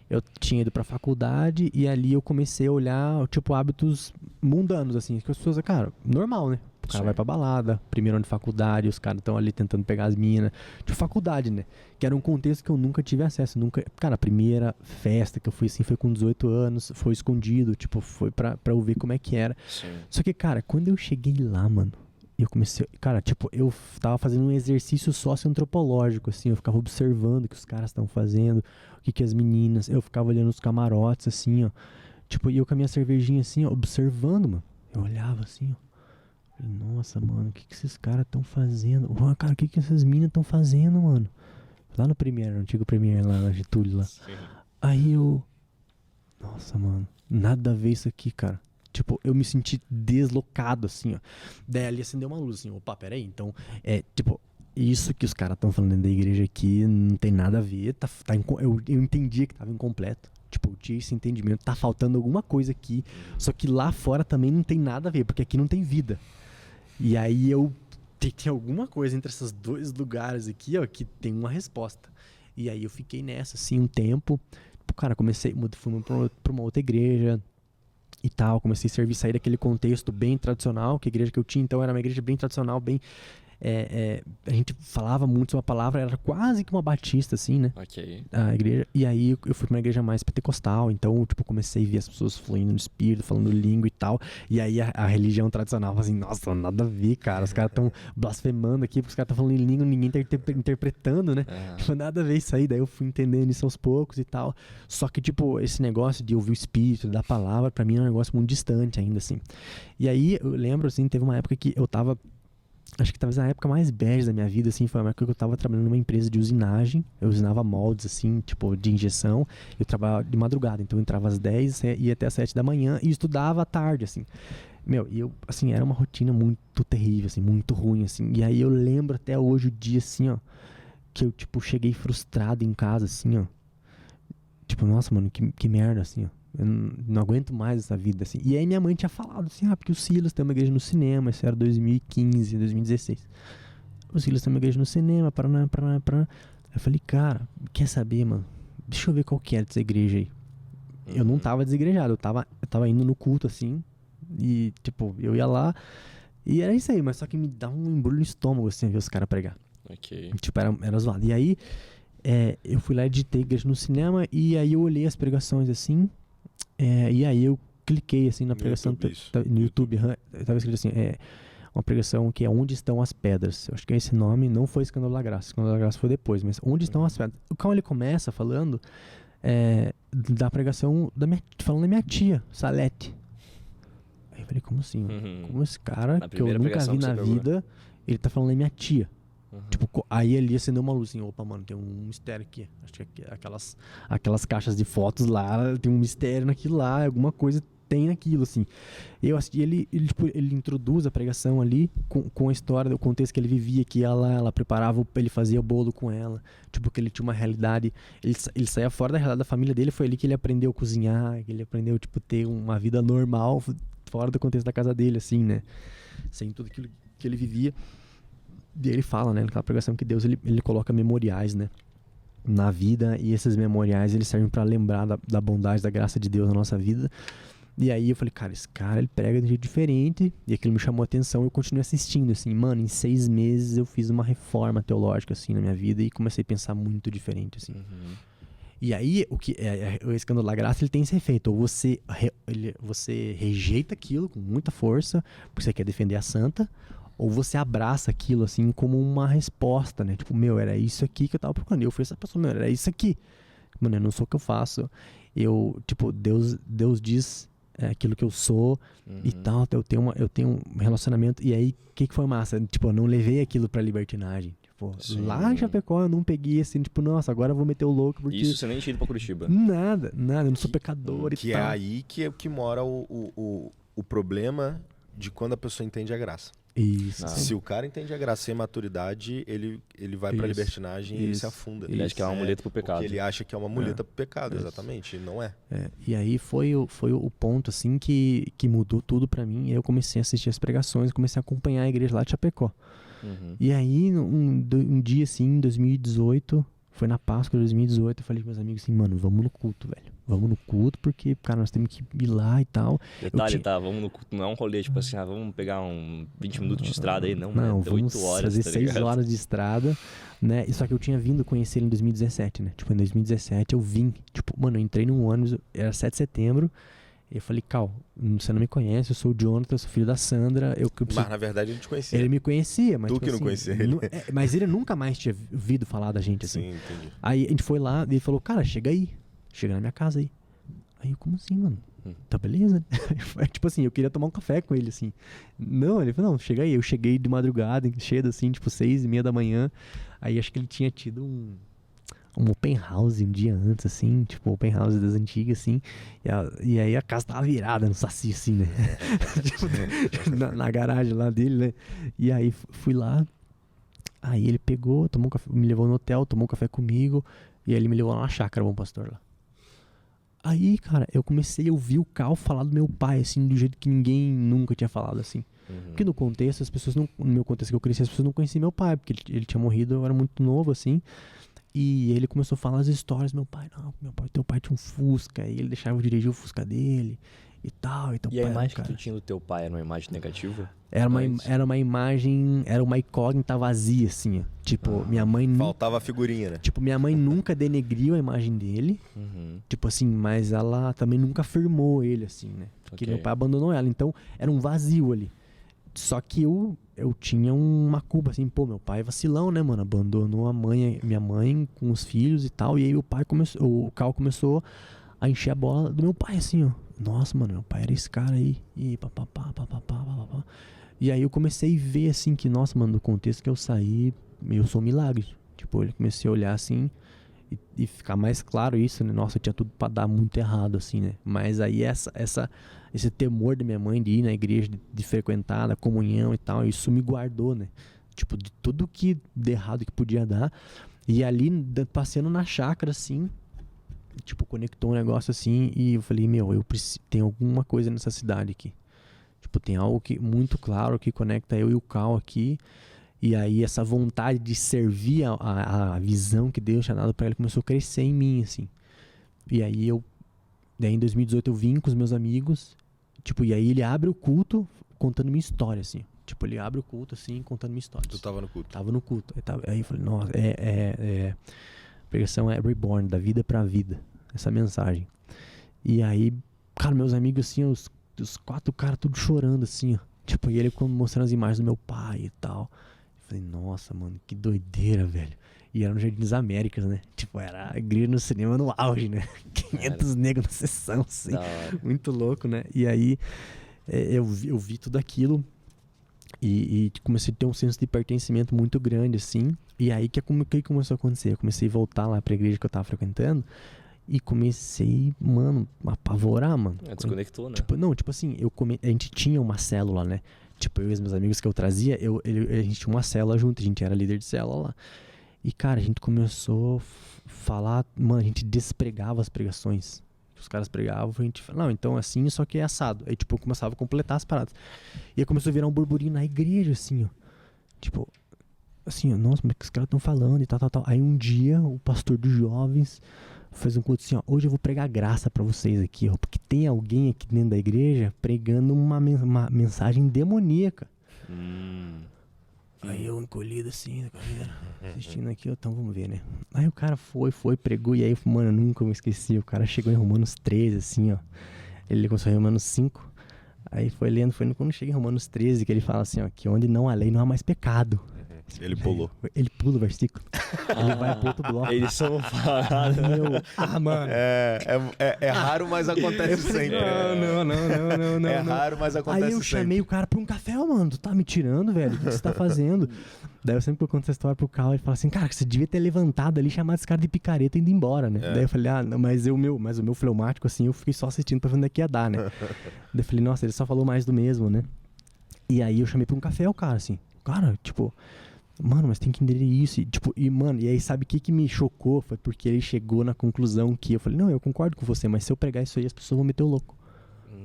Eu tinha ido pra faculdade e ali eu comecei a olhar, tipo, hábitos mundanos, assim, que as pessoas, cara, normal, né? O cara vai pra balada, primeiro ano de faculdade, os caras estão ali tentando pegar as minas. Tipo, faculdade, né? Que era um contexto que eu nunca tive acesso, Cara, a primeira festa que eu fui, assim, foi com 18 anos, foi escondido, tipo, foi pra eu ver como é que era. Sim. Só que, cara, quando eu cheguei lá, mano, eu comecei, cara, tipo, eu tava fazendo um exercício socioantropológico, assim, eu ficava observando o que os caras estavam fazendo, o que as meninas, eu ficava olhando os camarotes, assim, ó, tipo, e eu com a minha cervejinha, assim, ó, observando, mano, eu olhava, assim, ó, falei, nossa, mano, o que esses caras estão fazendo? Cara, o que essas meninas estão fazendo, mano? Lá no Premiere, no antigo Premiere, lá na Getúlio, lá. Sim. Aí eu, nossa, mano, nada a ver isso aqui, cara. Tipo, eu me senti deslocado, assim, ó. Daí ali acendeu uma luz, assim, opa, peraí. Então, tipo, isso que os caras estão falando dentro da igreja aqui não tem nada a ver, eu entendia que tava incompleto. Tipo, eu tinha esse entendimento, tá faltando alguma coisa aqui, só que lá fora também não tem nada a ver, porque aqui não tem vida. E aí tem alguma coisa entre esses dois lugares aqui, ó, que tem uma resposta. E aí eu fiquei nessa, assim, um tempo. Tipo, cara, fui pra uma outra igreja e tal, comecei a servir, sair daquele contexto bem tradicional, que a igreja que eu tinha, então, era uma igreja bem tradicional, bem... a gente falava muito sobre a palavra, era quase que uma batista, assim, né? Ok. A igreja. E aí eu fui pra uma igreja mais pentecostal, então, tipo, comecei a ver as pessoas fluindo no espírito, falando língua e tal. E aí a religião tradicional, assim, nossa, nada a ver, cara. Os caras tão blasfemando aqui, porque os caras tão falando em língua, ninguém tá interpretando, né? Tipo, nada a ver isso aí. Daí eu fui entendendo isso aos poucos e tal. Só que, tipo, esse negócio de ouvir o espírito, da palavra, pra mim é um negócio muito distante ainda, assim. E aí eu lembro, assim, teve uma época que eu tava. Acho que talvez a época mais bad da minha vida, assim, foi uma época que eu tava trabalhando numa empresa de usinagem. Eu usinava moldes, assim, tipo, de injeção. Eu trabalhava de madrugada, então eu entrava às 10, ia até às 7 da manhã e estudava à tarde, assim. Meu, e eu, assim, era uma rotina muito terrível, assim, muito ruim, assim. E aí eu lembro até hoje o dia, assim, ó, que eu, tipo, cheguei frustrado em casa, assim, ó. Tipo, nossa, mano, que merda, assim, ó. Eu não aguento mais essa vida, assim. E aí minha mãe tinha falado assim, porque o Silas tem uma igreja no cinema, isso era 2015, 2016. O Silas tem uma igreja no cinema, paraná. Eu falei, cara, quer saber, mano? Deixa eu ver qual que era dessa igreja aí. Eu não tava desigrejado, eu tava indo no culto, assim, e, tipo, eu ia lá, e era isso aí, mas só que me dá um embrulho no estômago, assim, ver os caras pregar. Ok. Tipo, era zoado. E aí, eu fui lá e editei igreja no cinema, e aí eu olhei as pregações, assim, e aí eu cliquei assim na pregação no YouTube, tava escrito assim, uma pregação que é Onde Estão as Pedras. Eu acho que esse nome não foi Escândalo da Graça. Escândalo da Graça foi depois, mas Onde Estão as Pedras. O qual ele começa falando da pregação falando da minha tia, Salete. Aí eu falei, como assim? Como esse cara que eu nunca vi na vida, ele tá falando da minha tia? Tipo, aí ele acendeu uma luz assim, opa, mano, tem um mistério aqui. Acho que aquelas caixas de fotos lá, tem um mistério naquilo lá, alguma coisa tem naquilo, assim. Eu assisti, ele introduz a pregação ali com a história, o contexto que ele vivia, que ela preparava, ele fazia bolo com ela, tipo, que ele tinha uma realidade, ele saía fora da realidade da família dele, foi ali que ele aprendeu a cozinhar, que ele aprendeu, tipo, ter uma vida normal, fora do contexto da casa dele, assim, né? Sem tudo aquilo que ele vivia. E ele fala, né, naquela pregação que Deus ele coloca memoriais, né, na vida, e esses memoriais eles servem para lembrar da bondade, da graça de Deus na nossa vida. E aí eu falei, cara, esse cara ele prega de um jeito diferente, e aquilo me chamou a atenção, eu continuei assistindo, assim, mano, em 6 meses eu fiz uma reforma teológica, assim, na minha vida, e comecei a pensar muito diferente, assim. E aí, o Escândalo da Graça, ele tem esse efeito, ou você rejeita aquilo com muita força, porque você quer defender a santa, ou você abraça aquilo, assim, como uma resposta, né? Tipo, meu, era isso aqui que eu tava procurando. E eu fui essa pessoa, meu, era isso aqui. Mano, eu não sou o que eu faço. Eu, tipo, Deus diz aquilo que eu sou e tal. Eu tenho um relacionamento. E aí, o que foi massa? Tipo, eu não levei aquilo pra libertinagem. Tipo, lá em Chapecó eu não peguei assim, tipo, nossa, agora eu vou meter o louco porque... Isso você nem tinha ido pra Curitiba. Nada, eu não sou pecador e tal. Que é aí que mora o problema de quando a pessoa entende a graça. Isso. Se o cara entende a graça sem maturidade, ele vai pra libertinagem e ele se afunda. Ele acha que é uma muleta pro pecado. Porque ele acha que é uma muleta pro pecado, exatamente. E não é. E aí foi o ponto, assim, que mudou tudo pra mim. Eu comecei a assistir as pregações, comecei a acompanhar a igreja lá de Chapecó. E aí, um dia, assim, em 2018, foi na Páscoa de 2018, eu falei com meus amigos assim, mano, vamos no culto, velho. Vamos no culto, porque, cara, nós temos que ir lá e tal. Detalhe, tá, vamos no culto, não é um rolê, tipo assim, vamos pegar 20 minutos de estrada aí, não, vamos 8 horas, fazer tá 6 ligado? horas de estrada, né? E só que eu tinha vindo conhecer ele em 2017, né? Tipo, em 2017 eu vim, tipo, mano, eu entrei num ônibus, era 7 de setembro, e eu falei, Cal, você não me conhece, eu sou o Jonathan, eu sou filho da Sandra. Mas na verdade ele te conhecia. Ele me conhecia, mas Tu tipo, que não assim, conhecia ele. mas ele nunca mais tinha ouvido falar da gente, assim. Sim, entendi. Aí a gente foi lá e ele falou, cara, chega aí, chega na minha casa aí. Aí eu, como assim, mano? Tá beleza? Tipo assim, eu queria tomar um café com ele, assim. Não, ele falou, não, chega aí. Eu cheguei de madrugada, cedo, assim, tipo 6:30 da manhã. Aí acho que ele tinha tido um open house um dia antes, assim, tipo, open house das antigas, assim, e aí a casa tava virada no saci, assim, né? Tipo, na garagem lá dele, né? E aí fui lá, Aí ele pegou, tomou um café, me levou no hotel, tomou um café comigo, e aí ele me levou lá na chácara, Bom Pastor, lá. Aí, cara, eu comecei a ouvir o Cal falar do meu pai, assim, do jeito que ninguém nunca tinha falado, assim. Porque no contexto, as pessoas não... No meu contexto que eu cresci, as pessoas não conheciam meu pai, porque ele tinha morrido, eu era muito novo, assim. E ele começou a falar as histórias, teu pai tinha um Fusca, e ele deixava eu dirigir o Fusca dele, e tal. E, teu E a pai, imagem cara, que tu tinha do teu pai era uma imagem negativa? era Antes? uma imagem, era uma incógnita vazia, assim, ó. Tipo, minha mãe... Faltava a figurinha, né? Tipo, minha mãe nunca denegriu a imagem dele. Tipo assim, mas ela também nunca afirmou ele, assim, né? Porque Ok. meu pai abandonou ela. Então, era um vazio ali. Só que eu tinha uma culpa, assim, pô, meu pai é vacilão, né, mano? Abandonou minha mãe com os filhos e tal. E aí o Cal começou a encher a bola do meu pai, assim, ó. Nossa, mano, meu pai era esse cara aí. E papapá, papapá, papapá. E aí eu comecei a ver, assim, que, nossa, mano, do contexto que eu saí, eu sou um milagre. Tipo, eu comecei a olhar, assim, e ficar mais claro isso, né? Nossa, tinha tudo pra dar muito errado, assim, né? Mas aí esse temor da minha mãe de ir na igreja, de frequentar, da comunhão e tal, isso me guardou, né? Tipo, de tudo que de errado que podia dar. E ali, passeando na chácara, assim, tipo, conectou um negócio assim, e eu falei, meu, tem alguma coisa nessa cidade aqui. Tipo, tem algo muito claro que conecta eu e o Cal aqui. E aí essa vontade de servir a visão que Deus tinha dado pra ele começou a crescer em mim, assim. E aí daí em 2018 eu vim com os meus amigos, tipo, e aí ele abre o culto contando minha história, assim. Tipo, ele abre o culto, assim, contando minha história. Tu tava no culto. Tava no culto. Aí eu falei, nossa, a pregação é Reborn, da vida pra vida. Essa mensagem. E aí, cara, meus amigos, assim, os 4 caras tudo chorando, assim, ó. Tipo, e ele mostrando as imagens do meu pai e tal. Eu falei, nossa, mano, que doideira, velho. E era no Jardim das Américas, né? Tipo, era a igreja no cinema no auge, né? 500 negros na sessão, assim. Da hora. Muito louco, né? E aí, eu vi tudo aquilo e comecei a ter um senso de pertencimento muito grande, assim. E aí, que começou a acontecer? Eu comecei a voltar lá pra igreja que eu tava frequentando e comecei, mano, a apavorar, mano. Desconectou, né? Tipo assim, a gente tinha uma célula, né? Tipo, eu e os meus amigos que eu trazia, a gente tinha uma célula junto, a gente era líder de célula lá. E, cara, a gente começou a falar, mano, a gente despregava as pregações. Os caras pregavam, a gente falava, não, então assim, só que é assado. Aí, tipo, eu começava a completar as paradas. E aí começou a virar um burburinho na igreja, assim, ó. Tipo, assim, ó, nossa, mas que os caras estão falando e tal, tal, tal. Aí um dia, o pastor dos jovens fez um culto assim, ó, hoje eu vou pregar graça pra vocês aqui, ó, porque tem alguém aqui dentro da igreja pregando uma mensagem demoníaca. Aí eu encolhido assim, na cadeira, assistindo aqui, então vamos ver, né? Aí o cara foi, pregou, e aí, mano, eu nunca me esqueci, o cara chegou em Romanos 13, assim, ó. Ele começou em Romanos 5, aí foi lendo, quando chega em Romanos 13, que ele fala assim, ó, que onde não há lei não há mais pecado. Ele pulou. Ele pula o versículo. Ele vai pro outro bloco. Eles são parados. Mano. É raro, mas acontece sempre. Não. É raro, mas acontece Aí eu sempre. chamei o cara pra um café, ó, mano, tu tá me tirando, velho, o que você tá fazendo? Daí eu sempre conto essa história pro Cal, ele fala assim, cara, você devia ter levantado ali, chamado esse cara de picareta e indo embora, né? Daí eu falei, não, mas o meu fleumático, assim, eu fiquei só assistindo pra ver onde é que ia dar, né? Daí eu falei, nossa, ele só falou mais do mesmo, né? E aí eu chamei pra um café o cara, assim, cara, tipo... Mano, mas tem que entender isso. Mano, e aí sabe o que me chocou? Foi porque ele chegou na conclusão que eu falei, não, eu concordo com você, mas se eu pregar isso aí, as pessoas vão meter o louco.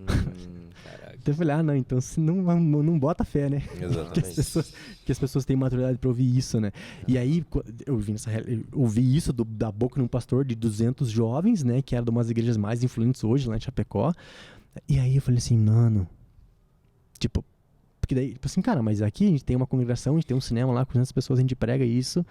Caraca. Então eu falei, não, então se não bota fé, né? Exatamente. Que as pessoas têm maturidade pra ouvir isso, né? E aí, eu ouvi isso da boca de um pastor de 200 jovens, né? Que era de umas igrejas mais influentes hoje, lá em Chapecó. E aí eu falei assim, mano, tipo... Porque daí, tipo assim, cara, mas aqui a gente tem uma congregação, a gente tem um cinema lá com 200 pessoas, a gente prega isso.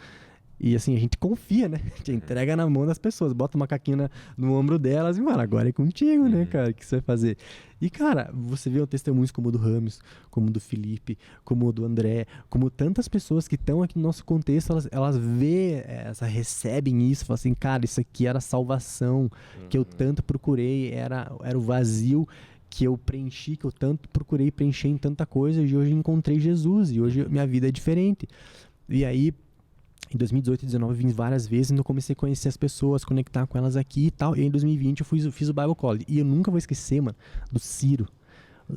E assim, a gente confia, né? A gente entrega na mão das pessoas, bota uma caquinha no ombro delas e, mano, agora é contigo, né, cara? O que você vai fazer? E, cara, você vê testemunhos como o do Rames, como o do Felipe, como o do André, como tantas pessoas que estão aqui no nosso contexto, elas recebem isso, falam assim, cara, isso aqui era a salvação que eu tanto procurei, era o vazio que eu preenchi, que eu tanto procurei preencher em tanta coisa, e hoje encontrei Jesus, e hoje minha vida é diferente. E aí, em 2018 e 2019 eu vim várias vezes, e eu comecei a conhecer as pessoas, conectar com elas aqui e tal, e em 2020 eu fiz o Bible College. E eu nunca vou esquecer, mano, do Ciro.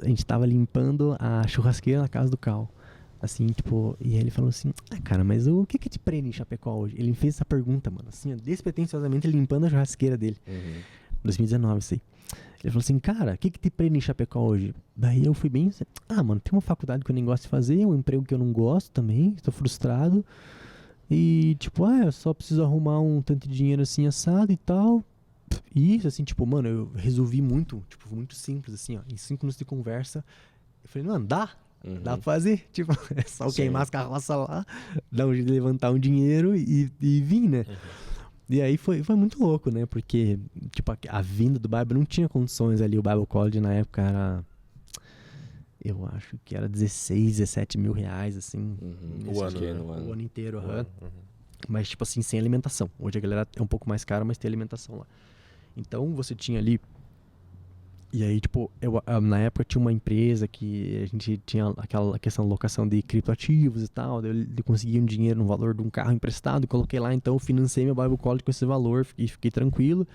A gente tava limpando a churrasqueira na casa do Cal. Assim, tipo, e aí ele falou assim, cara, mas o que te prende em Chapecó hoje? Ele me fez essa pergunta, mano, assim, ó, despretensiosamente limpando a churrasqueira dele. 2019, isso aí. Ele falou assim, cara, o que te prende em Chapecó hoje? Daí eu fui bem assim, mano, tem uma faculdade que eu nem gosto de fazer, um emprego que eu não gosto também, estou frustrado. E, tipo, eu só preciso arrumar um tanto de dinheiro assim, assado e tal. E isso, assim, tipo, mano, eu resolvi muito, tipo, muito simples, assim, ó, em 5 minutos de conversa. Eu falei, mano, dá pra fazer. Tipo, é só queimar as carroças lá, dar um jeito de levantar um dinheiro e vir, né? E aí foi muito louco, né? Porque, tipo, a vinda do Bible não tinha condições ali. O Bible College na época era... Eu acho que era 16, 17 mil reais, assim. O ano inteiro, Mas, tipo assim, sem alimentação. Hoje a galera é um pouco mais cara, mas tem alimentação lá. Então, você tinha ali... E aí, tipo, na época tinha uma empresa que a gente tinha aquela questão de locação de criptoativos e tal. Eu consegui um dinheiro no valor de um carro emprestado, coloquei lá, então eu financei meu Bible College com esse valor e fiquei tranquilo.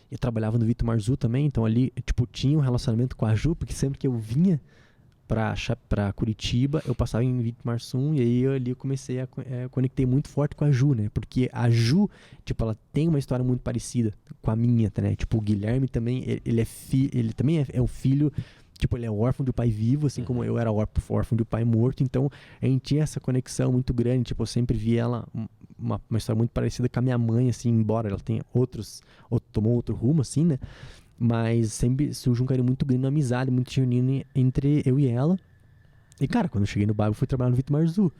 Eu trabalhava no Vitor Marzu também, então ali, tipo, tinha um relacionamento com a Ju, porque sempre que eu vinha pra Curitiba, eu passava em Vitor Marzu e aí eu comecei a conectei muito forte com a Ju, né? Porque a Ju, tipo, ela tem uma história muito parecida com a minha, né? Tipo, o Guilherme também, ele também é um filho, tipo, ele é órfão de um pai vivo, assim como eu era órfão de um pai morto, então a gente tinha essa conexão muito grande, tipo, eu sempre vi ela, uma história muito parecida com a minha mãe, assim, embora ela tenha tomou outro rumo, assim, né? Mas sempre surge um carinho muito grande, uma amizade muito genuína entre eu e ela. E, cara, quando eu cheguei no Bible, fui trabalhar no Vitor Marzu.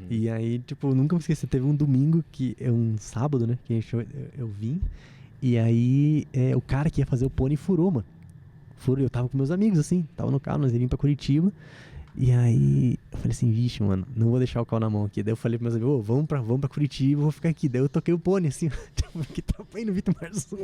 E aí, tipo, nunca me esqueci. Teve um domingo, um sábado, né? Que eu vim. E aí, o cara que ia fazer o pônei furou, mano. Eu tava com meus amigos, assim. Tava no carro, nós ia vir pra Curitiba. E aí, eu falei assim, vixe, mano, não vou deixar o carro na mão aqui. Daí eu falei pros meus amigos, vamos pra Curitiba, vou ficar aqui. Daí eu toquei o pônei, assim, que tava aí no Vitor Marzu.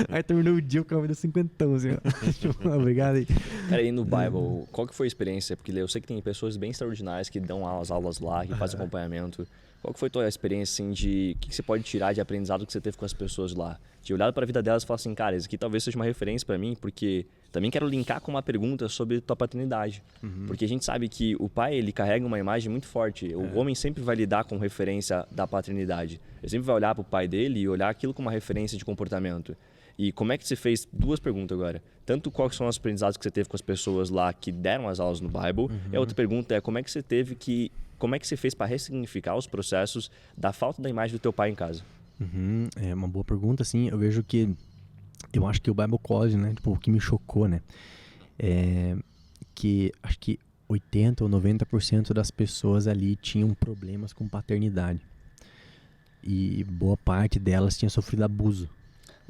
Aí terminou o dia, o carro me deu 50, assim, tipo, obrigado aí. Cara, aí no Bible, qual que foi a experiência? Porque eu sei que tem pessoas bem extraordinárias que dão as aulas lá, que fazem acompanhamento. Qual que foi a tua experiência, assim, de... O que você pode tirar de aprendizado que você teve com as pessoas lá? De olhar para a vida delas e falar assim, cara, isso aqui talvez seja uma referência para mim, porque também quero linkar com uma pergunta sobre tua paternidade. Porque a gente sabe que o pai, ele carrega uma imagem muito forte. O homem sempre vai lidar com referência da paternidade. Ele sempre vai olhar para o pai dele e olhar aquilo como uma referência de comportamento. E como é que você fez... Duas perguntas agora. Tanto quais são os aprendizados que você teve com as pessoas lá que deram as aulas no Bible. E a outra pergunta é como é que você fez para ressignificar os processos da falta da imagem do teu pai em casa? É uma boa pergunta, assim. Eu acho que o Bible College, né? Tipo, o que me chocou, né? É que acho que 80 ou 90% das pessoas ali tinham problemas com paternidade. E boa parte delas tinha sofrido abuso.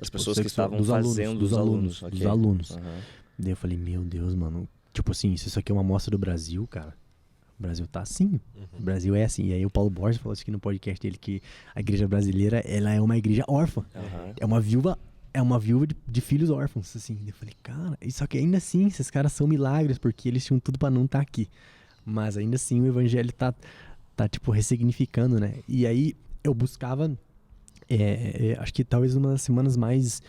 As pessoas que estavam fazendo dos alunos. Dos alunos. Daí eu falei, meu Deus, mano. Tipo assim, se isso aqui é uma amostra do Brasil, cara, o Brasil tá assim. O Brasil é assim. E aí o Paulo Borges falou isso aqui no podcast dele, que a igreja brasileira, ela é uma igreja órfã. É uma viúva de filhos órfãos, assim. Eu falei, cara, só que ainda assim, esses caras são milagres, porque eles tinham tudo pra não estar aqui. Mas ainda assim, o evangelho tá tipo, ressignificando, né? E aí, eu buscava... acho que talvez uma das semanas mais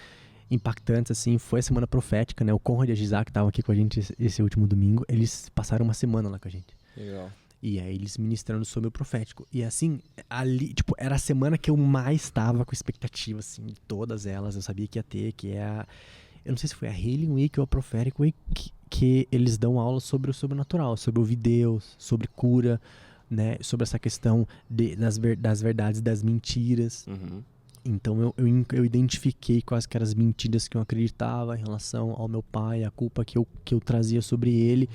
impactantes, assim, foi a semana profética, né? O Conrad e a Gisá, que estavam aqui com a gente esse último domingo, eles passaram uma semana lá com a gente. Legal. E aí eles ministrando sobre o profético. E assim, ali, tipo, era a semana que eu mais estava com expectativa, assim, de todas elas. Eu sabia que ia ter, eu não sei se foi a Healing Week ou a Prophetic Week, que eles dão aula sobre o sobrenatural, sobre ouvir Deus, sobre cura, né? Sobre essa questão das verdades e das mentiras. Então eu identifiquei quais que eram as mentiras que eu acreditava em relação ao meu pai, a culpa que eu trazia sobre ele,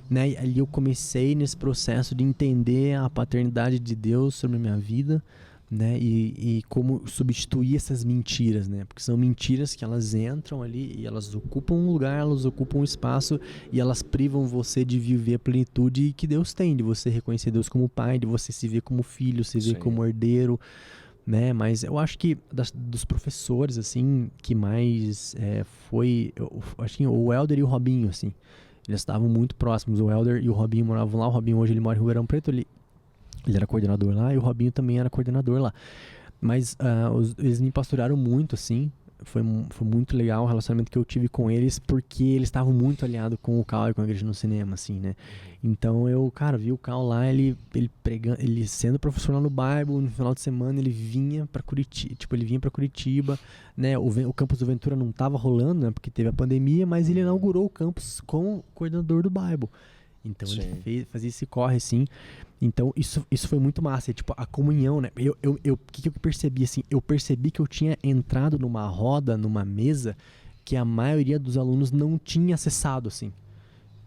né? E ali eu comecei nesse processo de entender a paternidade de Deus sobre a minha vida, né? E como substituir essas mentiras, né? Porque são mentiras que elas entram ali e elas ocupam um lugar, elas ocupam um espaço e elas privam você de viver a plenitude que Deus tem, de você reconhecer Deus como pai, de você se ver como filho, se ver como herdeiro, né? Mas eu acho que dos professores, assim, que mais eu acho que o Helder e o Robinho, assim, eles estavam muito próximos. O Helder e o Robinho moravam lá. O Robinho hoje ele mora em Ribeirão Preto, ele era coordenador lá, e o Robinho também era coordenador lá. Mas eles me pastorearam muito, assim, foi muito legal o relacionamento que eu tive com eles, porque eles estavam muito alinhados com o Cal e com a Igreja no Cinema, assim, né? Então eu, cara, vi o Cal lá, ele pregando, ele sendo professor lá no Bible, no final de semana ele vinha pra Curitiba, né? O campus do Ventura não tava rolando, né? Porque teve a pandemia, mas ele inaugurou o campus com o coordenador do Bible. Então ele fazia esse corre, assim. Então isso foi muito massa. Tipo, a comunhão, né? O que eu percebi, assim? Eu percebi que eu tinha entrado numa roda, numa mesa, que a maioria dos alunos não tinha acessado, assim.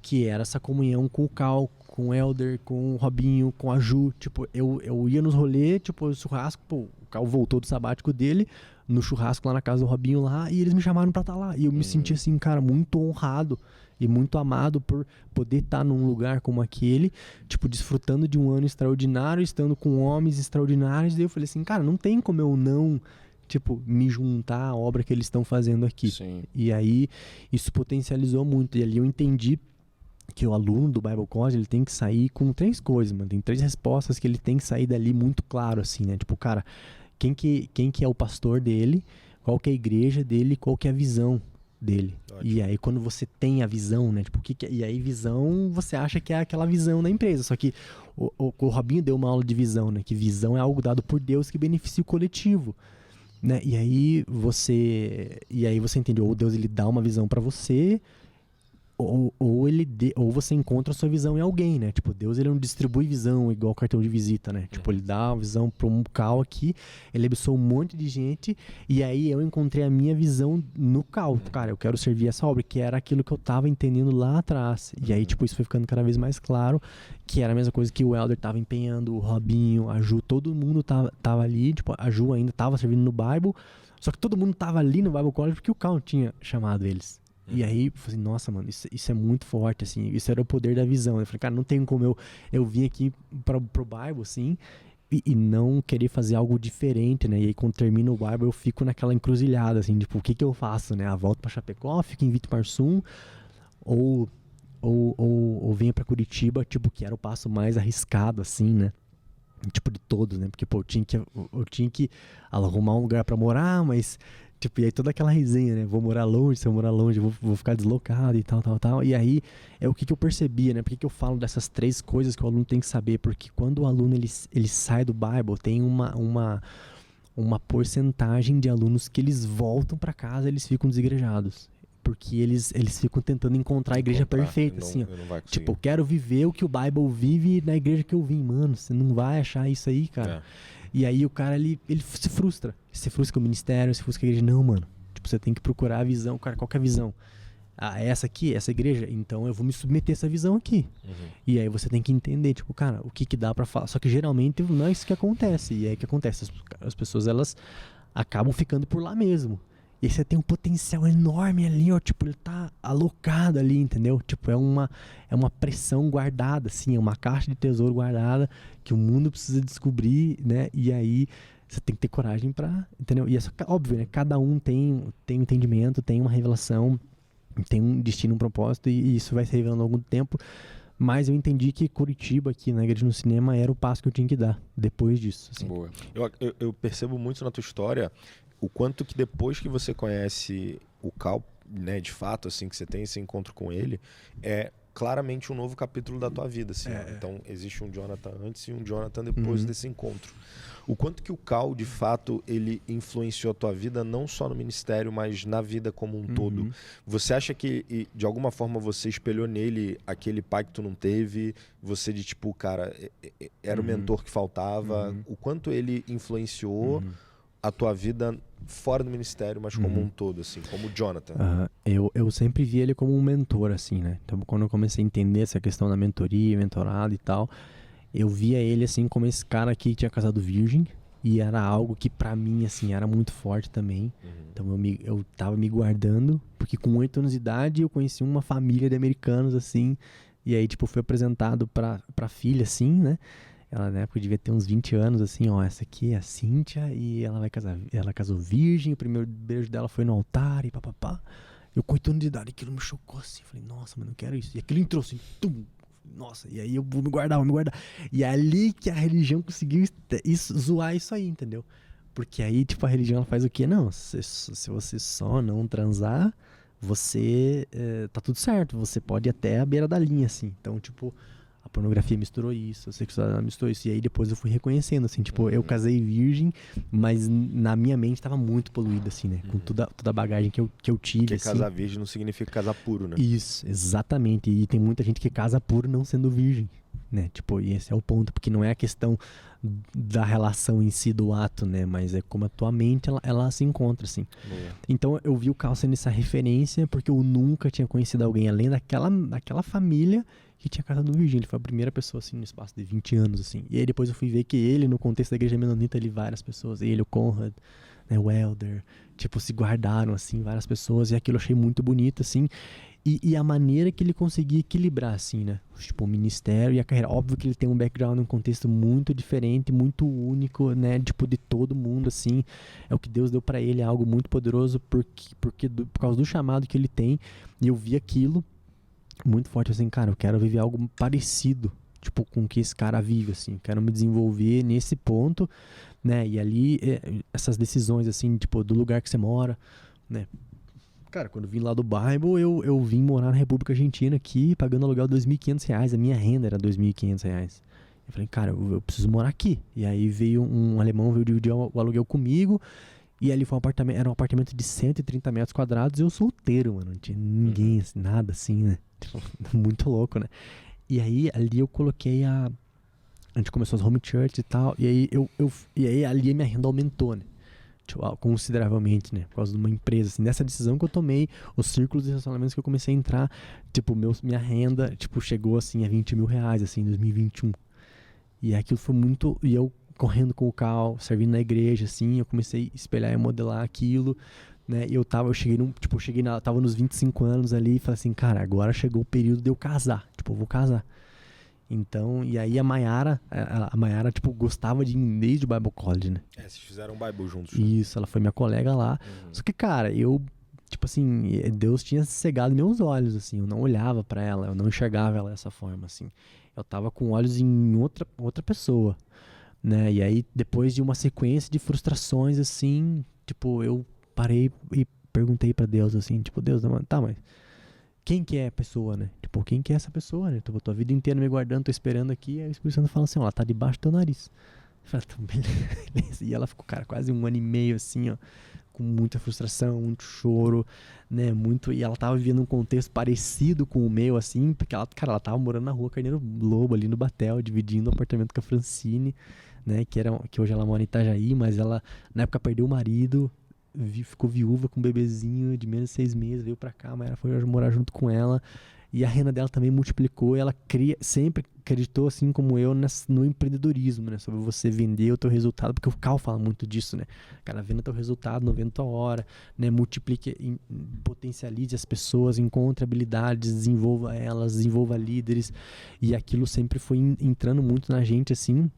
Que era essa comunhão com o Cal, com o Elder, com o Robinho, com a Ju. Tipo, eu ia nos rolês, tipo, o churrasco, pô, o Cal voltou do sabático dele, no churrasco lá na casa do Robinho lá, e eles me chamaram pra estar lá. E eu me senti, assim, cara, muito honrado e muito amado por poder estar num lugar como aquele, tipo, desfrutando de um ano extraordinário, estando com homens extraordinários. Daí eu falei assim, cara, não tem como eu não, tipo, me juntar à obra que eles estão fazendo aqui. Sim. E aí, isso potencializou muito. E ali eu entendi que o aluno do Bible College, ele tem que sair com 3 coisas, mano. Tem 3 respostas que ele tem que sair dali muito claro, assim, né? Tipo, cara, quem que é o pastor dele, qual que é a igreja dele, qual que é a visão dele. Ótimo. E aí quando você tem a visão, né, tipo, e aí visão, você acha que é aquela visão da empresa, só que o Robinho deu uma aula de visão, né, que visão é algo dado por Deus que beneficia o coletivo, né, e aí você entendeu, ou Deus ele dá uma visão pra você, ou você encontra a sua visão em alguém, né? Tipo, Deus ele não distribui visão igual cartão de visita, né? Tipo, ele dá uma visão para um Cal aqui, ele abençoou um monte de gente, e aí eu encontrei a minha visão no Cal. Cara, eu quero servir essa obra, que era aquilo que eu tava entendendo lá atrás. E aí, tipo, isso foi ficando cada vez mais claro, que era a mesma coisa que o Elder tava empenhando, o Robinho, a Ju, todo mundo tava ali, tipo, a Ju ainda tava servindo no Bible, só que todo mundo tava ali no Bible College porque o Cal tinha chamado eles. E aí, eu falei, nossa, mano, isso é muito forte, assim, isso era o poder da visão. Eu falei, cara, não tem como eu vim aqui pro Bible, assim, e não querer fazer algo diferente, né? E aí, quando termina o Bible, eu fico naquela encruzilhada, assim, tipo, o que eu faço, né? A volta pra Chapecó, fico em Vitomarsum, ou venho pra Curitiba, tipo, que era o passo mais arriscado, assim, né? Tipo, de todos, né? Porque, pô, eu tinha que arrumar um lugar pra morar, mas... Tipo, e aí toda aquela resenha, né? Vou morar longe, se eu morar longe, vou ficar deslocado e tal. E aí, é o que eu percebia, né? Por que eu falo dessas 3 coisas que o aluno tem que saber? Porque quando o aluno, ele sai do Bible, tem uma porcentagem de alunos que eles voltam pra casa, eles ficam desigrejados. Porque eles ficam tentando encontrar a igreja perfeita, assim, ó. Tipo, eu quero viver o que o Bible vive na igreja que eu vim. Mano, você não vai achar isso aí, cara. E aí o cara, ele se frustra. Se frustra com o ministério, se frustra com a igreja. Não, mano. Tipo, você tem que procurar a visão. Cara, qual que é a visão? Ah, essa aqui, essa igreja? Então eu vou me submeter a essa visão aqui. E aí você tem que entender, tipo, cara, o que dá pra falar. Só que geralmente não é isso que acontece. E aí o que acontece? As pessoas, elas acabam ficando por lá mesmo. E aí você tem um potencial enorme ali, ó, tipo, ele tá alocado ali, entendeu? Tipo, é uma pressão guardada, assim, é uma caixa de tesouro guardada que o mundo precisa descobrir, né? E aí você tem que ter coragem pra, entendeu? E é óbvio, né? Cada um tem um entendimento, tem uma revelação, tem um destino, um propósito, e isso vai se revelando ao longo do tempo. Mas eu entendi que Curitiba, aqui na Igreja no Cinema, era o passo que eu tinha que dar depois disso. Assim. Boa. Eu percebo muito na tua história o quanto que depois que você conhece o Cal, né, de fato, assim, que você tem esse encontro com ele, é claramente um novo capítulo da tua vida, assim. Então, existe um Jonathan antes e um Jonathan depois desse encontro. O quanto que o Cal, de fato, ele influenciou a tua vida, não só no ministério, mas na vida como um todo. Você acha que, de alguma forma, você espelhou nele aquele pai que tu não teve? Você de, tipo, cara, era o mentor que faltava? O quanto ele influenciou a tua vida fora do ministério, mas como um todo, assim, como Jonathan? Eu sempre vi ele como um mentor, assim, né? Então, quando eu comecei a entender essa questão da mentoria, mentorado e tal, eu via ele, assim, como esse cara que tinha casado virgem, e era algo que pra mim, assim, era muito forte também. Então eu tava me guardando, porque com 8 anos de idade eu conheci uma família de americanos, assim, e aí, tipo, fui apresentado pra filha, assim, né? Ela na época devia ter uns 20 anos, assim, ó, essa aqui é a Cíntia e ela vai casar, ela casou virgem, o primeiro beijo dela foi no altar e papapá. Eu com 8 anos de idade, aquilo me chocou assim, falei, nossa, mas não quero isso. E aquilo entrou assim, tum, nossa, e aí eu vou me guardar. E é ali que a religião conseguiu zoar isso aí, entendeu? Porque aí, tipo, a religião ela faz o quê? Não, se você só não transar, você tá tudo certo. Você pode ir até a beira da linha, assim. Então, tipo, a pornografia misturou isso, a sexualidade misturou isso. E aí depois eu fui reconhecendo, assim, tipo, eu casei virgem, mas na minha mente tava muito poluído, assim, né? Com toda a bagagem que eu tive, Porque assim. casar virgem não significa casar puro, né? Isso, exatamente. E tem muita gente que casa puro não sendo virgem, né? Tipo, e esse é o ponto, porque não é a questão da relação em si, do ato, né? Mas é como a tua mente, ela se encontra, assim. Boa. Então eu vi o Cal sendo essa referência, porque eu nunca tinha conhecido alguém além daquela família que tinha casado virgem. Ele foi a primeira pessoa, assim, no espaço de 20 anos, assim. E aí depois eu fui ver que ele, no contexto da igreja menonita, várias pessoas, ele, o Conrad, né, o Elder, tipo, se guardaram, assim, várias pessoas, e aquilo eu achei muito bonito, assim. E a maneira que ele conseguia equilibrar, assim, né? Tipo, o ministério e a carreira. Óbvio que ele tem um background, um contexto muito diferente, muito único, né? Tipo, de todo mundo, assim. É o que Deus deu pra ele, é algo muito poderoso por causa do chamado que ele tem. E eu vi aquilo muito forte, assim, cara, eu quero viver algo parecido, tipo, com o que esse cara vive, assim. Quero me desenvolver nesse ponto, né? E ali, essas decisões, assim, tipo, do lugar que você mora, né? Cara, quando eu vim lá do Bible, eu vim morar na República Argentina aqui, pagando aluguel de R$2.500. A minha renda era R$2.500. Eu falei, cara, eu preciso morar aqui. E aí veio um alemão, veio dividir o aluguel comigo. E ali foi era um apartamento de 130 metros quadrados e eu solteiro, mano. Não tinha ninguém, assim, nada assim, né? Tipo, muito louco, né? E aí ali eu coloquei a gente começou as home church e tal. E aí, e aí ali a minha renda aumentou, né? Consideravelmente, né? Por causa de uma empresa, assim, nessa decisão que eu tomei, os círculos de relacionamentos que eu comecei a entrar, tipo, minha renda, tipo, chegou, assim, a R$20 mil, assim, em 2021. E aquilo foi muito, e eu correndo com o Cal, servindo na igreja, assim, eu comecei a espelhar e modelar aquilo, né? E eu tava nos 25 anos ali e falei assim, cara, agora chegou o período de eu casar, tipo, eu vou casar. Então, e aí a Mayara, tipo, gostava de ir desde o Bible College, né? Vocês fizeram um Bible juntos. Isso, ela foi minha colega lá. Só que, cara, eu, tipo assim, Deus tinha cegado meus olhos, assim. Eu não olhava pra ela, eu não enxergava ela dessa forma, assim. Eu tava com olhos em outra pessoa, né? E aí, depois de uma sequência de frustrações, assim, tipo, eu parei e perguntei pra Deus, assim, tipo, Deus, tá, mas quem que é a pessoa, né? Tipo, quem que é essa pessoa, né? Tô a vida inteira me guardando, tô esperando aqui, aí o Espírito Santo fala assim, ó, ela tá debaixo do teu nariz. Eu falei, então, beleza. E ela ficou, cara, quase 1 ano e meio, assim, ó, com muita frustração, muito choro, né, e ela tava vivendo um contexto parecido com o meu, assim, porque ela tava morando na rua Carneiro Lobo, ali no Batel, dividindo o apartamento com a Francine, né, que hoje ela mora em Itajaí, mas ela, na época, perdeu o marido, ficou viúva com um bebezinho de menos de 6 meses, veio pra cá, mas ela foi morar junto com ela, e a renda dela também multiplicou, e ela sempre acreditou, assim como eu, no empreendedorismo, né? Sobre você vender o teu resultado, porque o Cal fala muito disso, né? Cara, venda teu resultado, não venda tua hora, né? Multiplique, potencialize as pessoas, encontre habilidades, desenvolva elas, desenvolva líderes, e aquilo sempre foi entrando muito na gente, assim.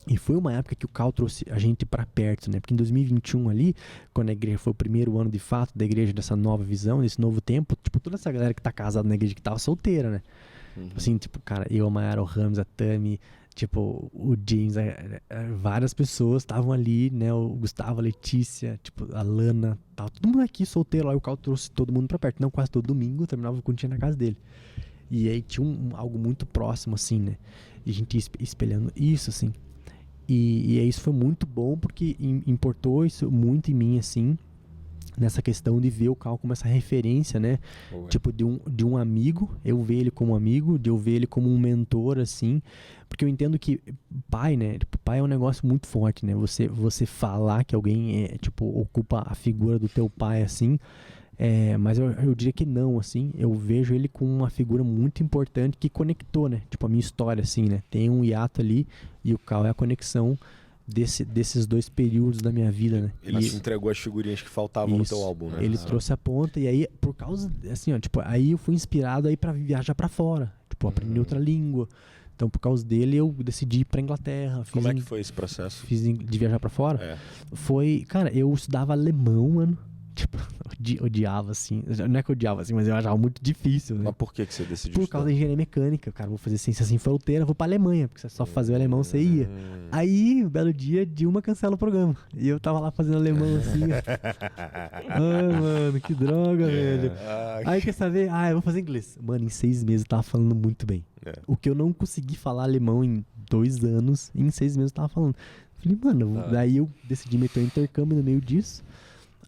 E foi uma época que o Cal trouxe a gente pra perto, né? Porque em 2021 ali, quando a igreja foi o primeiro ano de fato da igreja, dessa nova visão, desse novo tempo, tipo, toda essa galera que tá casada na igreja, que tava solteira, né? Assim, tipo, cara, eu, a Mayara, o Ramos, a Tami, tipo, o James, várias pessoas estavam ali, né? O Gustavo, a Letícia, tipo, a Lana, tal, todo mundo aqui solteiro lá, e o Cal trouxe todo mundo pra perto. Não, quase todo domingo, eu terminava o culto na casa dele. E aí tinha algo muito próximo, assim, né? E a gente ia espelhando isso, assim. E isso foi muito bom, porque importou isso muito em mim, assim, nessa questão de ver o Cal como essa referência, né? Boa. Tipo, de um amigo, eu ver ele como amigo, de eu ver ele como um mentor, assim, porque eu entendo que pai, né? Tipo, pai é um negócio muito forte, né? Você falar que alguém, tipo, ocupa a figura do teu pai, assim, mas eu diria que não, assim, eu vejo ele como uma figura muito importante que conectou, né? Tipo, a minha história, assim, né? Tem um hiato ali e o Cal é a conexão desses dois períodos da minha vida, né? Ele te entregou as figurinhas que faltavam no teu álbum, né? Ele trouxe a ponta, e aí, por causa, assim, ó, tipo, aí eu fui inspirado aí pra viajar pra fora, tipo, aprender outra língua. Então, por causa dele, eu decidi ir pra Inglaterra. Como é que foi esse processo? De viajar pra fora? É. Foi, cara, eu estudava alemão, mano. Tipo, odiava, assim. Não é que eu odiava, assim, mas eu achava muito difícil, né? Mas por que você decidiu Por causa da engenharia mecânica. Cara, vou fazer ciência sem fronteira, vou pra Alemanha, porque você só fazer o alemão, você ia. Aí, um belo dia, Dilma cancela o programa. E eu tava lá fazendo alemão, assim. Ai, mano, que droga, velho. Aí, quer saber? Eu vou fazer inglês. Mano, em 6 meses eu tava falando muito bem. O que eu não consegui falar alemão em 2 anos, em 6 meses eu tava falando. Falei, mano, daí eu decidi meter um intercâmbio no meio disso.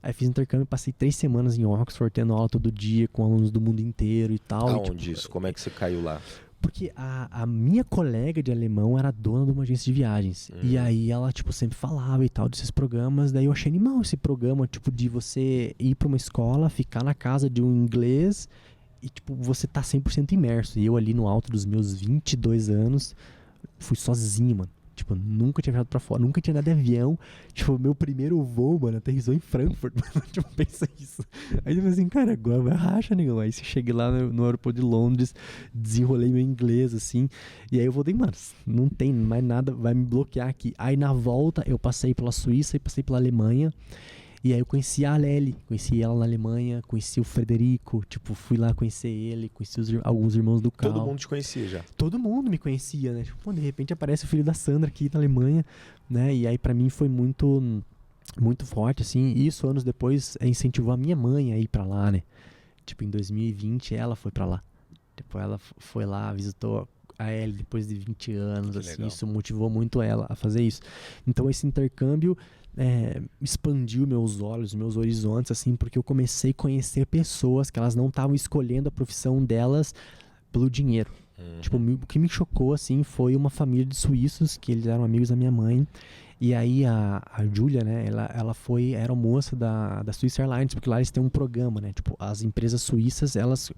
Aí fiz intercâmbio, passei 3 semanas em Oxford, tendo aula todo dia com alunos do mundo inteiro e tal. Aonde isso? Como é que você caiu lá? Porque a minha colega de alemão era dona de uma agência de viagens. E aí ela, tipo, sempre falava e tal desses programas. Daí eu achei animal esse programa, tipo, de você ir pra uma escola, ficar na casa de um inglês e, tipo, você tá 100% imerso. E eu ali no alto dos meus 22 anos, fui sozinho, mano. Tipo, nunca tinha viajado pra fora, nunca tinha andado de avião. Tipo, meu primeiro voo, mano, aterrissou em Frankfurt, mano. Tipo, pensa isso. Aí eu falei assim, cara, agora vai racha, negão. Aí cheguei lá no aeroporto de Londres, desenrolei meu inglês, assim. E aí eu voltei, mano, não tem mais nada, vai me bloquear aqui. Aí na volta, eu passei pela Suíça e passei pela Alemanha. E aí eu conheci a Lely, conheci ela na Alemanha, conheci o Frederico, tipo, fui lá conhecer ele, conheci alguns irmãos do Cal. Todo mundo te conhecia já? Todo mundo me conhecia, né? Tipo, pô, de repente aparece o filho da Sandra aqui na Alemanha, né? E aí pra mim foi muito, muito forte, assim. E isso, anos depois, incentivou a minha mãe a ir pra lá, né? Tipo, em 2020 ela foi pra lá. Depois ela foi lá, visitou a Ellie depois de 20 anos, assim. Legal. Isso motivou muito ela a fazer isso. Então esse intercâmbio expandiu meus olhos, meus horizontes, assim, porque eu comecei a conhecer pessoas que elas não estavam escolhendo a profissão delas pelo dinheiro. Tipo, o que me chocou, assim, foi uma família de suíços, que eles eram amigos da minha mãe. E aí a Júlia, né, ela foi aeromoça da Swiss Airlines, porque lá eles têm um programa, né, tipo, as empresas suíças, elas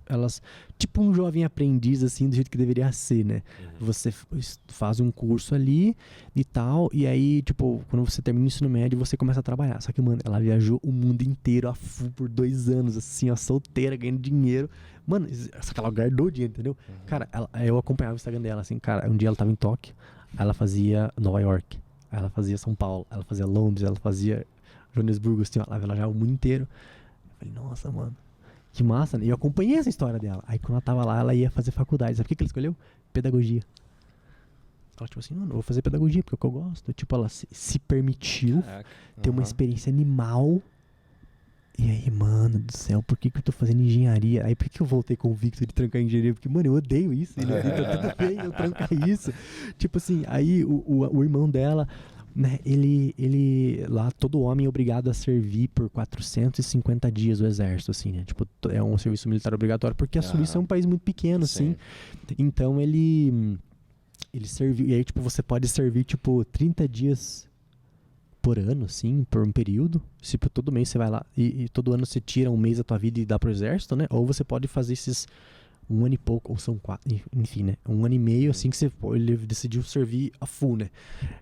tipo um jovem aprendiz, assim, do jeito que deveria ser, né. Você faz um curso ali e tal, e aí, tipo, quando você termina o ensino médio, você começa a trabalhar. Só que, mano, ela viajou o mundo inteiro a full por 2 anos, assim, ó, solteira, ganhando dinheiro. Mano, só que ela guardou o dinheiro, entendeu? Cara, eu acompanhava o Instagram dela, assim, cara, um dia ela tava em Tóquio, aí ela fazia Nova York. Aí ela fazia São Paulo, ela fazia Londres, ela fazia Joanesburgo, assim, ó, ela viajava o mundo inteiro. Eu falei, nossa, mano, que massa, né? E eu acompanhei essa história dela. Aí quando ela tava lá, ela ia fazer faculdade. Sabe o que ela escolheu? Pedagogia. Ela, tipo assim, não, eu vou fazer pedagogia porque é o que eu gosto. Tipo, ela se permitiu ter uma experiência animal. E aí, mano do céu, por que eu tô fazendo engenharia? Aí por que eu voltei convicto de trancar engenharia? Porque, mano, eu odeio isso. Então tudo bem eu trancar isso. Tipo assim, aí o irmão dela, né, ele lá, todo homem é obrigado a servir por 450 dias o exército, assim, né? Tipo, é um serviço militar obrigatório, porque a Suíça é um país muito pequeno, assim. Então ele serviu. E aí, tipo, você pode servir, tipo, 30 dias por ano, assim, por um período. Tipo, todo mês você vai lá e todo ano você tira um mês da tua vida e dá pro exército, né? Ou você pode fazer esses 1 ano e pouco, ou são 4, enfim, né? 1 ano e meio, assim, que ele decidiu servir a full, né?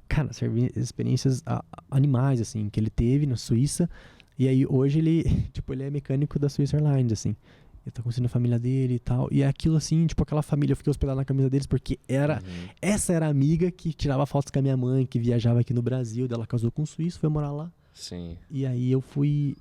Cara, servir experiências animais, assim, que ele teve na Suíça. E aí, hoje ele, tipo, ele é mecânico da Swiss Airlines, assim. Ele tá conhecendo a família dele e tal. E é aquilo, assim, tipo, aquela família, eu fiquei hospedado na camisa deles porque essa era a amiga que tirava fotos com a minha mãe, que viajava aqui no Brasil, dela casou com um suíço, foi morar lá. Sim. E aí eu fui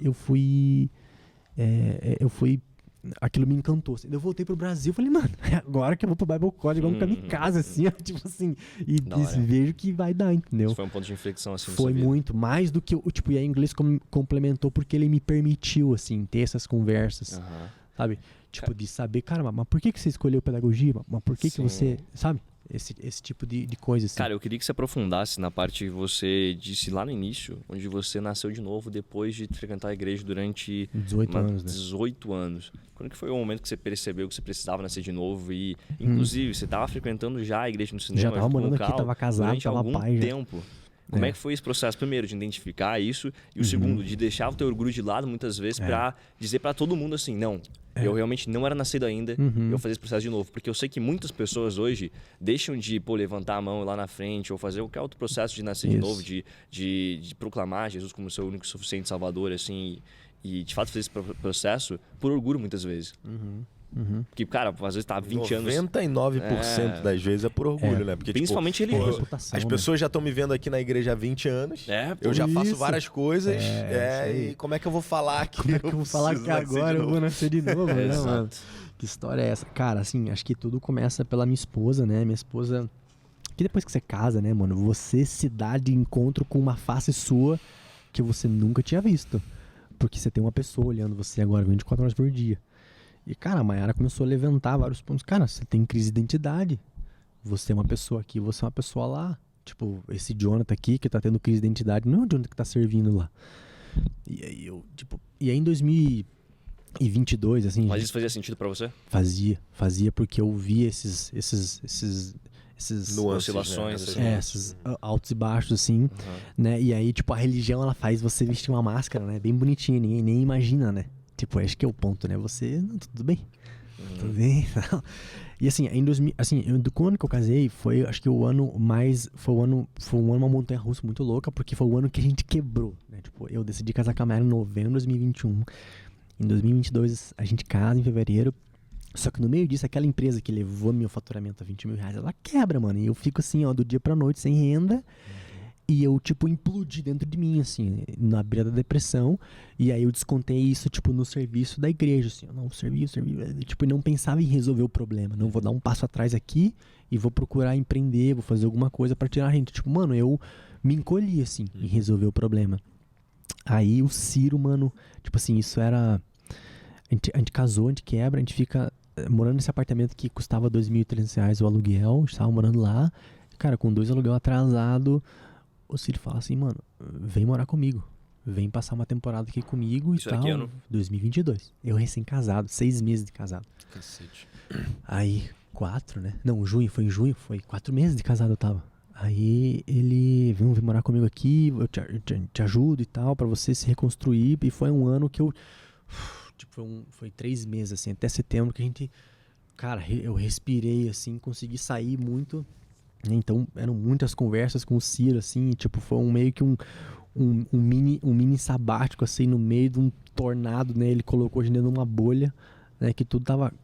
aquilo me encantou, assim. Eu voltei pro Brasil, falei, mano, é agora que eu vou pro Bible College, vamos kamikaze, assim, ó, tipo assim, e vejo que vai dar, entendeu? Isso foi um ponto de inflexão, assim, foi muito, mais do que, tipo, e aí o inglês complementou porque ele me permitiu, assim, ter essas conversas, sabe? Tipo, de saber, cara, mas por que você escolheu pedagogia? Mas por que você, sabe? Esse tipo de coisa, assim. Cara, eu queria que você aprofundasse na parte que você disse lá no início, onde você nasceu de novo depois de frequentar a igreja durante 18 anos, né? 18 anos. Quando que foi o momento que você percebeu que você precisava nascer de novo? E, inclusive, você estava frequentando já a igreja no cinema? Já tava morando aqui, tava casado, durante tava algum pai já. tempo. Como é que foi esse processo, primeiro, de identificar isso, e o segundo, de deixar o teu orgulho de lado, muitas vezes, pra dizer pra todo mundo assim, não, eu realmente não era nascido ainda, eu vou fazer esse processo de novo. Porque eu sei que muitas pessoas hoje deixam de, levantar a mão lá na frente, ou fazer qualquer outro processo de nascer de novo, de proclamar Jesus como seu único e suficiente salvador, assim, e de fato fazer esse processo por orgulho, muitas vezes. Porque, cara, às vezes tá há 20 anos. 99% das vezes é por orgulho, né? Porque, principalmente tipo, religioso. as pessoas já estão me vendo aqui na igreja há 20 anos. Eu já faço várias coisas. E como é que eu vou falar aqui? Como é que eu vou falar que agora eu vou nascer de novo, né, mano? Que história é essa? Cara, assim, acho que tudo começa pela minha esposa, né? Minha esposa... Que depois que você casa, né, mano? Você se dá de encontro com uma face sua que você nunca tinha visto. Porque você tem uma pessoa olhando você agora 24 horas por dia. E, cara, a Mayara começou a levantar vários pontos. Cara, você tem crise de identidade. Você é uma pessoa aqui, você é uma pessoa lá. Tipo, esse Jonathan aqui que tá tendo crise de identidade não é o Jonathan que tá servindo lá. E aí eu, tipo... E aí em 2022, assim... Mas isso fazia sentido pra você? Fazia porque eu via esses nuances, oscilações, né? esses altos e baixos, assim, né? E aí, tipo, a religião, ela faz você vestir uma máscara, né? Bem bonitinha, ninguém nem imagina, né? Tipo, acho que é o ponto, né? Você, não, tudo bem. Tudo bem. E assim, do ano que eu casei, foi, acho que o ano mais, foi um ano uma montanha-russa muito louca, porque foi o ano que a gente quebrou, né? Tipo, eu decidi casar com a Mayara em novembro de 2021. Em 2022, a gente casa em fevereiro. Só que no meio disso, aquela empresa que levou meu faturamento a 20 mil reais, ela quebra, mano. E eu fico assim, ó, do dia pra noite, sem renda. E eu, tipo, implodi dentro de mim, assim, na beira da depressão. E aí eu descontei isso, tipo, no serviço da igreja, assim. Não, servi. Tipo, e não pensava em resolver o problema. Não, vou dar um passo atrás aqui e vou procurar empreender, vou fazer alguma coisa pra tirar a renda. Tipo, mano, eu me encolhi, assim, em resolver o problema. Aí o Ciro, mano, tipo assim, isso era... A gente casou, a gente quebra, a gente fica morando nesse apartamento que custava R$2.300 o aluguel, a gente tava morando lá. Cara, com 2 aluguel atrasado... O Ciro fala assim, mano, vem morar comigo. Vem passar uma temporada aqui comigo e tal. Que ano? 2022. Eu recém-casado, 6 meses de casado. Cacete. Aí, 4, né? Não, foi em junho, foi 4 meses de casado eu tava. Aí ele, vem morar comigo aqui, eu te ajudo e tal, pra você se reconstruir. E foi um ano que eu, tipo, foi 3 meses, assim, até setembro que a gente, cara, eu respirei, assim, consegui sair muito. Então, eram muitas conversas com o Ciro, assim, tipo, foi meio que um mini sabático, assim, no meio de um tornado, né? Ele colocou a gente dentro de uma bolha, né? Que tudo tava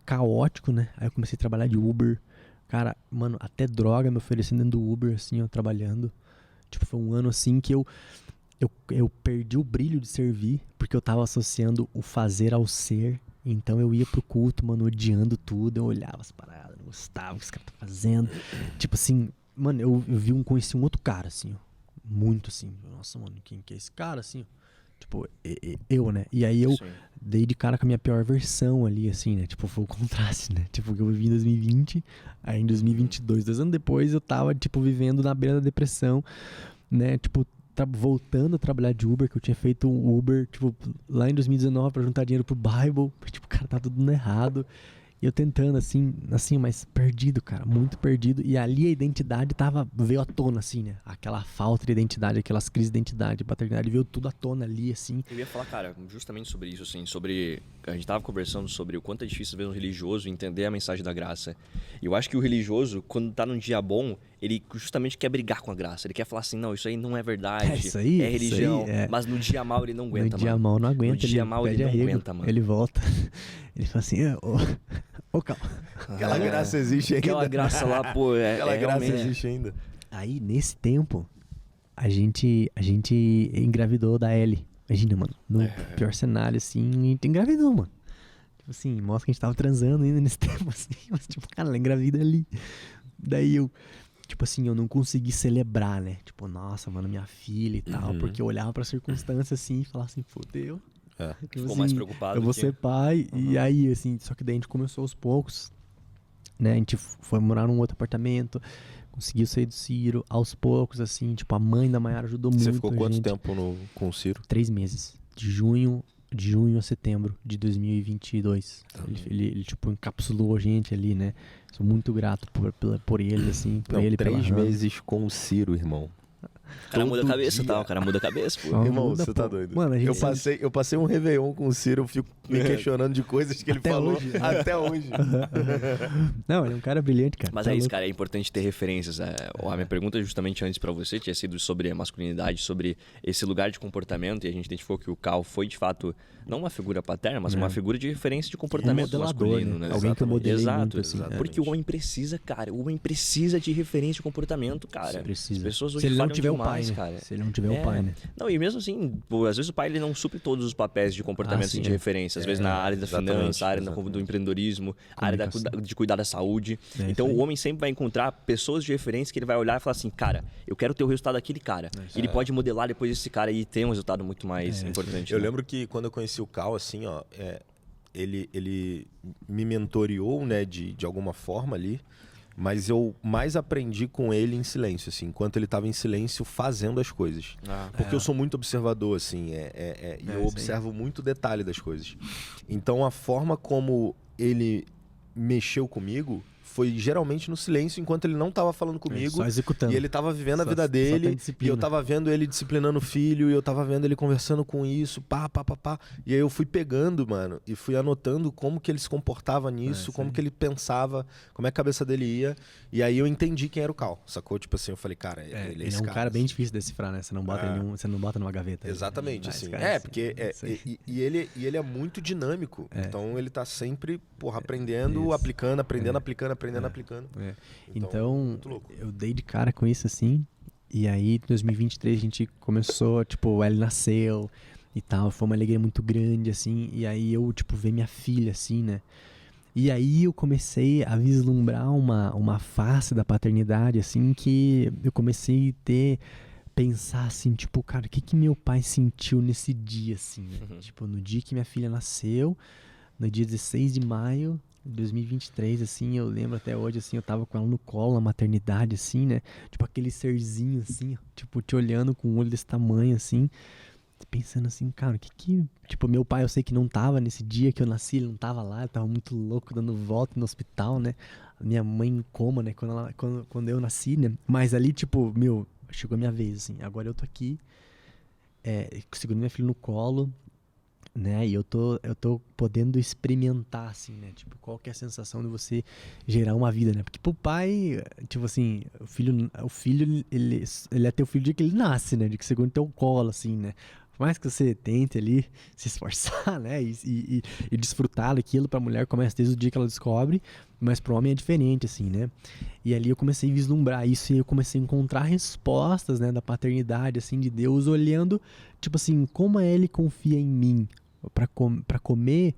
caótico, né? Aí eu comecei a trabalhar de Uber. Cara, mano, até droga me oferecendo dentro do Uber, assim, ó, trabalhando. Tipo, foi um ano, assim, que eu perdi o brilho de servir, porque eu tava associando o fazer ao ser. Então eu ia pro culto, mano, odiando tudo. Eu olhava as paradas, não gostava do que os caras estão fazendo. Tipo assim, mano, eu conheci um outro cara, assim, ó. Muito assim. Nossa, mano, quem que é esse cara, assim, ó? Tipo, eu, né? E aí eu dei de cara com a minha pior versão ali, assim, né? Tipo, foi o contraste, né? Tipo, que eu vivi em 2020, aí em 2022, 2 anos depois, eu tava, tipo, vivendo na beira da depressão, né? Tipo, voltando a trabalhar de Uber, que eu tinha feito um Uber, tipo, lá em 2019 pra juntar dinheiro pro Bible, tipo, cara, tá tudo errado. E eu tentando, assim, mas perdido, cara, muito perdido. E ali a identidade veio à tona, assim, né? Aquela falta de identidade, aquelas crises de identidade, de paternidade, veio tudo à tona ali, assim. Eu ia falar, cara, justamente sobre isso, assim, sobre... A gente tava conversando sobre o quanto é difícil ver um religioso entender a mensagem da graça. E eu acho que o religioso, quando tá num dia bom, ele justamente quer brigar com a graça. Ele quer falar assim, não, isso aí não é verdade, isso aí, é religião. Isso aí, mas no dia mal ele não aguenta, mano. No dia mal não aguenta, no dia mal ele não aguenta, mano. Ele volta, ele fala assim, ô, calma. Aquela graça existe ainda. Aquela graça lá, pô, Aquela graça realmente... existe ainda. Aí, nesse tempo, a gente engravidou da Ellie. Imagina, mano, no pior cenário, assim, a gente engravidou, mano. Tipo assim, mostra que a gente tava transando ainda nesse tempo, assim, mas tipo, cara, ela engravida ali. Daí eu, tipo assim, eu não consegui celebrar, né? Tipo, nossa, mano, minha filha e tal, porque eu olhava pra circunstância, assim, e falava assim, fodeu. Ficou assim, mais preocupado. Eu vou ser pai, e aí, assim, só que daí a gente começou aos poucos, né? A gente foi morar num outro apartamento, conseguiu sair do Ciro, aos poucos, assim, tipo, a mãe da Mayara ajudou muito. Você ficou quanto tempo com o Ciro? 3 meses, de junho a setembro de 2022. Ele tipo, encapsulou a gente ali, né? Sou muito grato por ele, assim, por ele. 3 meses com o Ciro, irmão. O cara muda a cabeça, tá? O cara muda a cabeça, pô. Irmão, muda, você tá pô. doido. Mano, Eu passei um Réveillon com o Ciro, eu fico me questionando de coisas que ele Até falou hoje, né? até hoje. Não, ele é um cara brilhante, cara. Mas Tá é isso, louco. cara, é importante ter referências. A minha pergunta justamente antes pra você tinha sido sobre a masculinidade, sobre esse lugar de comportamento, e a gente identificou que o Cal foi, de fato, não uma figura paterna, mas uma figura de referência de comportamento modelador, masculino, né? né? Alguém que eu modelei Exato, muito, assim. exato. Porque o homem precisa, cara, o homem precisa de referência de comportamento, cara. Precisa. As pessoas Se hoje ele não falham tiver demais, o pai, né? cara. Se ele não tiver o pai, né? Não, e mesmo assim, pô, às vezes o pai ele não supre todos os papéis de comportamento assim, sim, de é. referência. Às vezes na área da exatamente, finança, área exatamente. do empreendedorismo, a área de cuidar da saúde. É, Então isso aí. o homem sempre vai encontrar pessoas de referência que ele vai olhar e falar assim, cara, eu quero ter o resultado daquele cara. E ele pode modelar depois esse cara e ter um resultado muito mais importante. Eu né? lembro que quando eu conheci o Cal, assim, ó, ele me mentoreou, né, de alguma forma ali, mas eu mais aprendi com ele em silêncio, assim, enquanto ele estava em silêncio fazendo as coisas. Porque eu sou muito observador, assim, e eu observo muito detalhe das coisas. Então a forma como ele mexeu comigo foi geralmente no silêncio, enquanto ele não estava falando comigo. Só executando. E ele estava vivendo a Só- vida só tem dele, e disciplina. eu tava vendo ele disciplinando o filho, e eu tava vendo ele conversando com isso, pá. E aí eu fui pegando, mano, e fui anotando como que ele se comportava nisso, como que ele pensava, como é que a cabeça dele ia. E aí eu entendi quem era o Cal, sacou? Tipo assim, eu falei, cara, ele é Ele esse é um cara bem assim. difícil de decifrar, né? Você não bota, você não bota numa gaveta. Exatamente, Esse assim. cara, Porque isso aí. ele é muito dinâmico. Então ele tá sempre, porra, aprendendo, Isso. aplicando, aplicando. É. Então, Então, muito louco. eu dei de cara com isso, assim. E aí, em 2023, a gente começou, tipo, ele nasceu e tal. Foi uma alegria muito grande, assim. E aí, eu, tipo, ver minha filha, assim, né? E aí, eu comecei a vislumbrar uma face da paternidade, assim, que eu comecei a pensar, assim, tipo, cara, o que meu pai sentiu nesse dia, assim, né? Tipo, no dia que minha filha nasceu, no dia 16 de maio de 2023, assim, eu lembro até hoje, assim, eu tava com ela no colo, na maternidade, assim, né? Tipo, aquele serzinho, assim, ó, tipo, te olhando com um olho desse tamanho, assim, pensando assim, cara, Tipo, meu pai, eu sei que não tava nesse dia que eu nasci, ele não tava lá, ele tava muito louco, dando volta no hospital, né? A minha mãe em coma, né? Quando eu nasci, né? Mas ali, tipo, chegou a minha vez, assim, agora eu tô aqui, segurando minha filha no colo, né? E eu tô podendo experimentar, assim, né? Tipo, qual que é a sensação de você gerar uma vida, né? Porque pro pai, tipo assim, o filho ele é teu filho de que ele nasce, né? De que segura no teu colo, assim, né? Por mais que você tente ali se esforçar, né? E desfrutar daquilo, pra mulher começa desde o dia que ela descobre, mas pro homem é diferente, assim, né? E ali eu comecei a vislumbrar isso e eu comecei a encontrar respostas, né? Da paternidade, assim, de Deus, olhando, tipo assim, como ele confia em mim pra comer,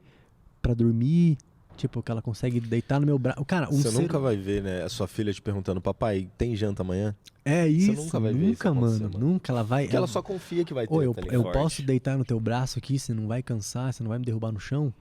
pra dormir, tipo, que ela consegue deitar no meu braço. Cara, Você nunca vai ver, né, a sua filha te perguntando, papai, tem janta amanhã? É isso, nunca vai ver isso nunca, acontecer, mano, mano. nunca ela vai... Porque ela só confia que vai ter, Ô, eu tá ligado? eu Forte. posso deitar no teu braço aqui, você não vai cansar, você não vai me derrubar no chão?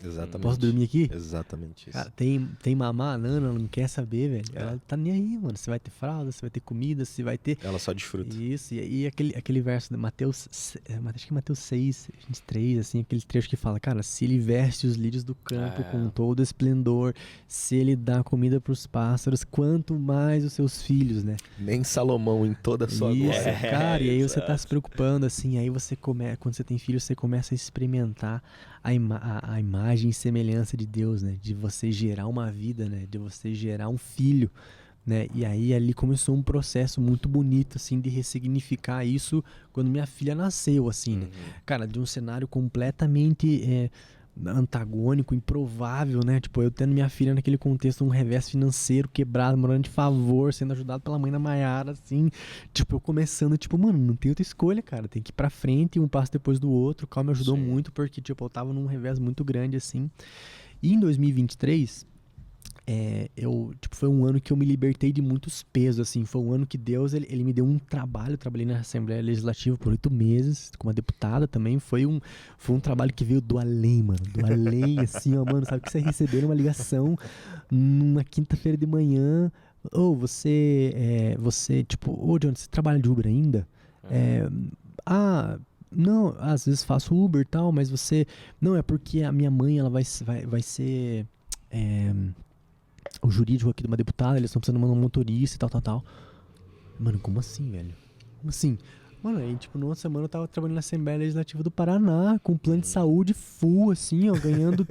Exatamente. Posso dormir aqui? Exatamente isso. Cara, tem mamar, a Nana não quer saber, velho. Ela tá nem aí, mano. Você vai ter fralda, você vai ter comida, você vai ter... Ela só desfruta. Isso, e aquele verso de Mateus, acho que é Mateus 6, 23, assim, aquele trecho que fala, cara, se ele veste os lírios do campo com todo esplendor, se ele dá comida pros pássaros, quanto mais os seus filhos, né? Nem Salomão em toda a sua Isso, glória. cara, e aí você tá exato. se preocupando, assim, aí você quando você tem filho, você começa a experimentar a imagem e semelhança de Deus, né? De você gerar uma vida, né? De você gerar um filho, né? E aí ali começou um processo muito bonito, assim, de ressignificar isso quando minha filha nasceu, assim, né? Cara, de um cenário completamente antagônico, improvável, né? Tipo, eu tendo minha filha naquele contexto, um revés financeiro quebrado, morando de favor, sendo ajudado pela mãe da Maiara, assim, tipo, eu começando, tipo, mano, não tem outra escolha, cara, tem que ir pra frente, um passo depois do outro. O Cal me ajudou muito, porque, tipo, eu tava num revés muito grande, assim. E em 2023, foi um ano que eu me libertei de muitos pesos, assim, foi um ano que Deus, ele me deu um trabalho, eu trabalhei na Assembleia Legislativa por 8 meses, como uma deputada também, foi um trabalho que veio do além, mano, do além, assim, ó, mano, sabe que você recebeu uma ligação numa quinta-feira de manhã, você, tipo, Johnny, você trabalha de Uber ainda? Não, às vezes faço Uber e tal, mas você, não, é porque a minha mãe, ela vai ser, o jurídico aqui de uma deputada, eles estão precisando de um motorista e tal. Mano, como assim, velho? Como assim? Mano, aí, tipo, numa semana eu tava trabalhando na Assembleia Legislativa do Paraná, com plano de saúde full, assim, ó, ganhando.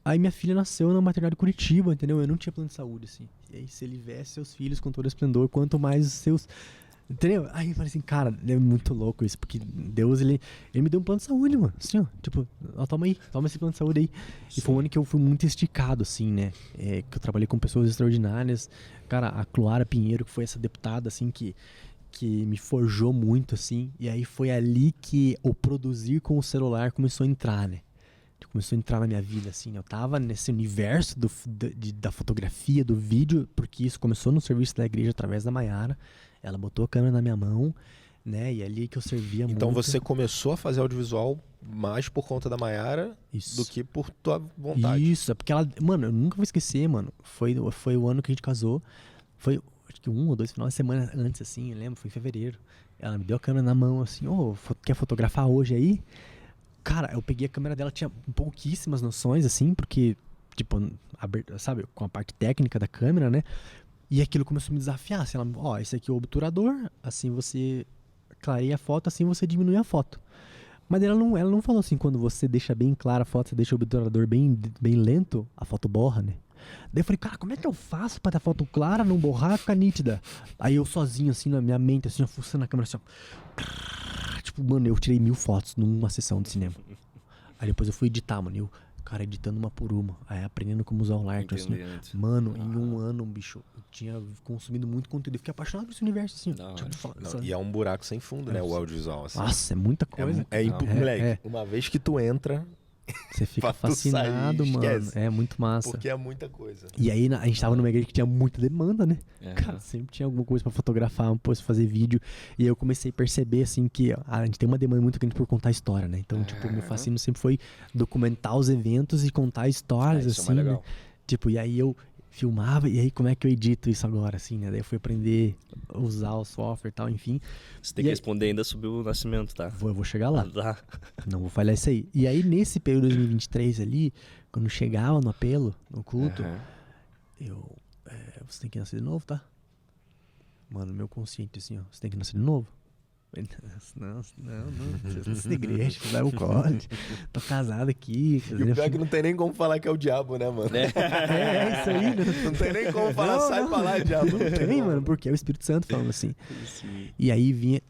Aí minha filha nasceu na maternidade de Curitiba, entendeu? Eu não tinha plano de saúde, assim. E aí, se ele viesse seus filhos com todo esplendor, quanto mais os seus. Entendeu? Aí eu falei assim, cara, é muito louco isso, porque Deus, ele me deu um plano de saúde, mano. Assim, ó, tipo, ó, toma esse plano de saúde aí. E foi um ano que eu fui muito esticado, assim, né? Que eu trabalhei com pessoas extraordinárias. Cara, a Cloara Pinheiro, que foi essa deputada, assim, que me forjou muito, assim. E aí foi ali que o produzir com o celular começou a entrar, né? Começou a entrar na minha vida, assim. Eu tava nesse universo da fotografia, do vídeo, porque isso começou no serviço da igreja através da Mayara. Ela botou a câmera na minha mão, né? E ali que eu servia muito. Então você começou a fazer audiovisual mais por conta da Mayara do que por tua vontade. Isso, é porque ela... Mano, eu nunca vou esquecer, mano. Foi o ano que a gente casou. Foi, acho que 1 ou 2 finais de semana antes, assim, eu lembro. Foi em fevereiro. Ela me deu a câmera na mão, assim. Quer fotografar hoje aí? Cara, eu peguei a câmera dela, tinha pouquíssimas noções, assim, porque, tipo, sabe, com a parte técnica da câmera, né? E aquilo começou a me desafiar, assim, esse aqui é o obturador, assim você clareia a foto, assim você diminui a foto. Mas ela não falou assim, quando você deixa bem clara a foto, você deixa o obturador bem lento, a foto borra, né? Daí eu falei, cara, como é que eu faço pra ter a foto clara, não borrar e ficar nítida? Aí eu sozinho, assim, na minha mente, assim, fuçando a câmera, assim, ó. Tipo, mano, eu tirei 1000 fotos numa sessão de cinema. Aí depois eu fui editar, mano, cara, editando uma por uma, aí aprendendo como usar o Lightroom, assim. Mano, em um ano, bicho, eu tinha consumido muito conteúdo, eu fiquei apaixonado por esse universo, assim. E é um buraco sem fundo, né, o audiovisual, assim. Nossa, é muita coisa. Moleque, uma vez que tu entra... Você fica fascinado, mano. Esquece. É muito massa. Porque é muita coisa. E aí a gente tava numa igreja que tinha muita demanda, né? Cara, sempre tinha alguma coisa pra fotografar, pra fazer vídeo. E aí eu comecei a perceber, assim, que a gente tem uma demanda muito grande por contar história, né? Então, tipo, meu fascínio sempre foi documentar os eventos e contar histórias, isso assim, é mais legal. né? Tipo, e aí eu filmava, e aí como é que eu edito isso agora, assim, né? Daí eu fui aprender a usar o software e tal, enfim. Você tem que responder ainda sobre o nascimento, tá? Eu vou chegar lá. Tá. Não vou falhar isso aí. E aí, nesse período de 2023 ali, quando chegava no apelo, no culto, você tem que nascer de novo, tá? Mano, meu consciente assim, ó, você tem que nascer de novo? Não, você nasce de igreja, você vai ao college, tô casado aqui. E o pior é que não tem nem como falar que é o diabo, né, mano? É isso aí, né? Não tem nem como falar, sai pra lá, diabo. Não tem, mano, porque é o Espírito Santo falando assim. Sim. E aí vinha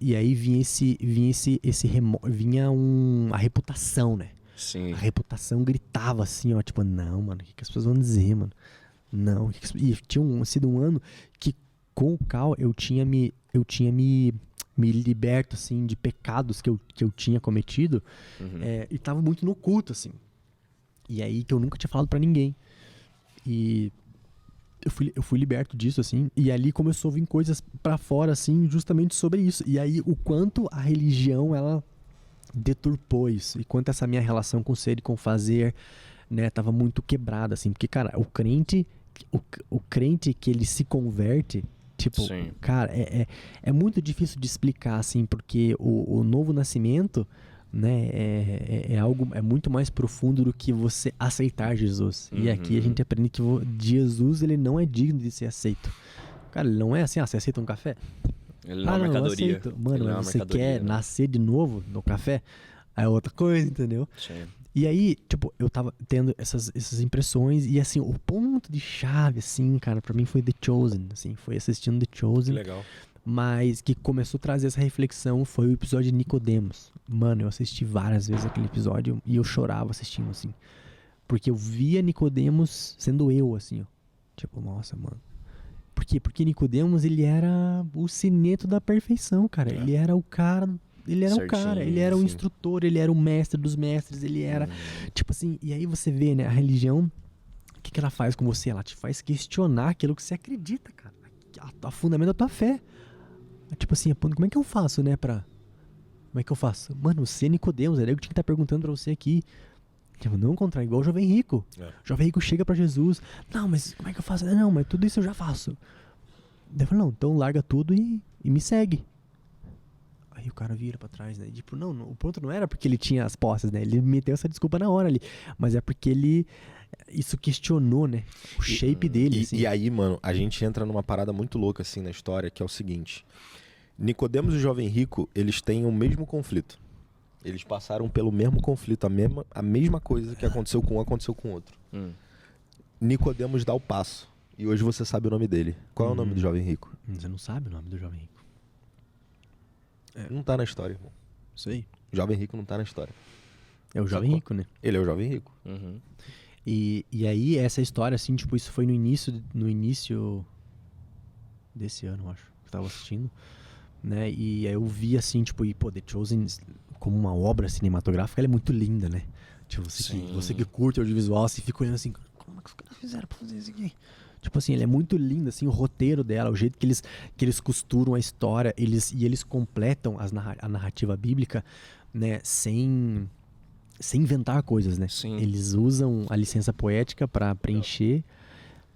a reputação, né? Sim. A reputação gritava assim, ó, tipo, não, mano, o que as pessoas vão dizer, mano? Não, e tinha sido um ano que com o Cal eu tinha me liberto, assim, de pecados que eu tinha cometido, e tava muito no culto, assim. E aí que eu nunca tinha falado pra ninguém. E eu fui liberto disso, assim, e ali começou a vir coisas pra fora, assim, justamente sobre isso. E aí o quanto a religião, ela deturpou isso, e quanto essa minha relação com o ser e com o fazer, né, tava muito quebrada, assim, porque, cara, o crente que ele se converte, tipo, sim, cara, é muito difícil de explicar, assim, porque o novo nascimento, né, é algo, é muito mais profundo do que você aceitar Jesus. E aqui a gente aprende que Jesus, ele não é digno de ser aceito. Cara, ele não é assim, você aceita um café? Ele não é uma mercadoria. Mano, mas você quer nascer de novo no café? Aí é outra coisa, entendeu? Sim. E aí, tipo, eu tava tendo essas impressões, e assim, o ponto de chave, assim, cara, pra mim foi The Chosen, assim, foi assistindo The Chosen. Que legal. Mas que começou a trazer essa reflexão foi o episódio de Nicodemos. Mano, eu assisti várias vezes aquele episódio e eu chorava assistindo, assim. Porque eu via Nicodemos sendo eu, assim, ó. Tipo, nossa, mano. Por quê? Porque Nicodemos, ele era o cineto da perfeição, cara. Ele era o cara... Ele era certinho, o cara, ele era o instrutor, ele era o mestre dos mestres, ele era... Tipo assim, e aí você vê, né, a religião, o que ela faz com você? Ela te faz questionar aquilo que você acredita, cara. A fundamento da tua fé. Tipo assim, como é que eu faço, né, Como é que eu faço? Mano, você é Nicodemos, era eu que tinha que estar perguntando pra você aqui. Tipo, não encontrar, igual o jovem rico. O jovem rico chega pra Jesus. Não, mas como é que eu faço? Não, mas tudo isso eu já faço. Daí eu falo, não, então larga tudo e me segue. Aí o cara vira pra trás, né? Tipo, não, o ponto não era porque ele tinha as posses, né? Ele meteu essa desculpa na hora ali. Mas é porque isso questionou, né? O shape dele, assim. E aí, mano, a gente entra numa parada muito louca, assim, na história, que é o seguinte. Nicodemos e o jovem rico, eles têm o mesmo conflito. Eles passaram pelo mesmo conflito, a mesma coisa que aconteceu com um, aconteceu com o outro. Nicodemos dá o passo. E hoje você sabe o nome dele. Qual é o nome do jovem rico? Você não sabe o nome do jovem rico. Não tá na história, irmão. Sei. O jovem rico não tá na história. É o jovem rico, né? Ele é o jovem rico. E aí, essa história, assim, tipo, isso foi no início desse ano, eu acho, que eu tava assistindo, né? E aí eu vi, assim, tipo, The Chosen como uma obra cinematográfica, ela é muito linda, né? Tipo, você que curte audiovisual, você fica olhando assim, como é que os caras fizeram pra fazer isso aqui? Tipo assim, ele é muito lindo, assim, o roteiro dela, o jeito que eles costuram a história, eles completam a narrativa bíblica, né, sem inventar coisas, né? Sim. Eles usam a licença poética para preencher,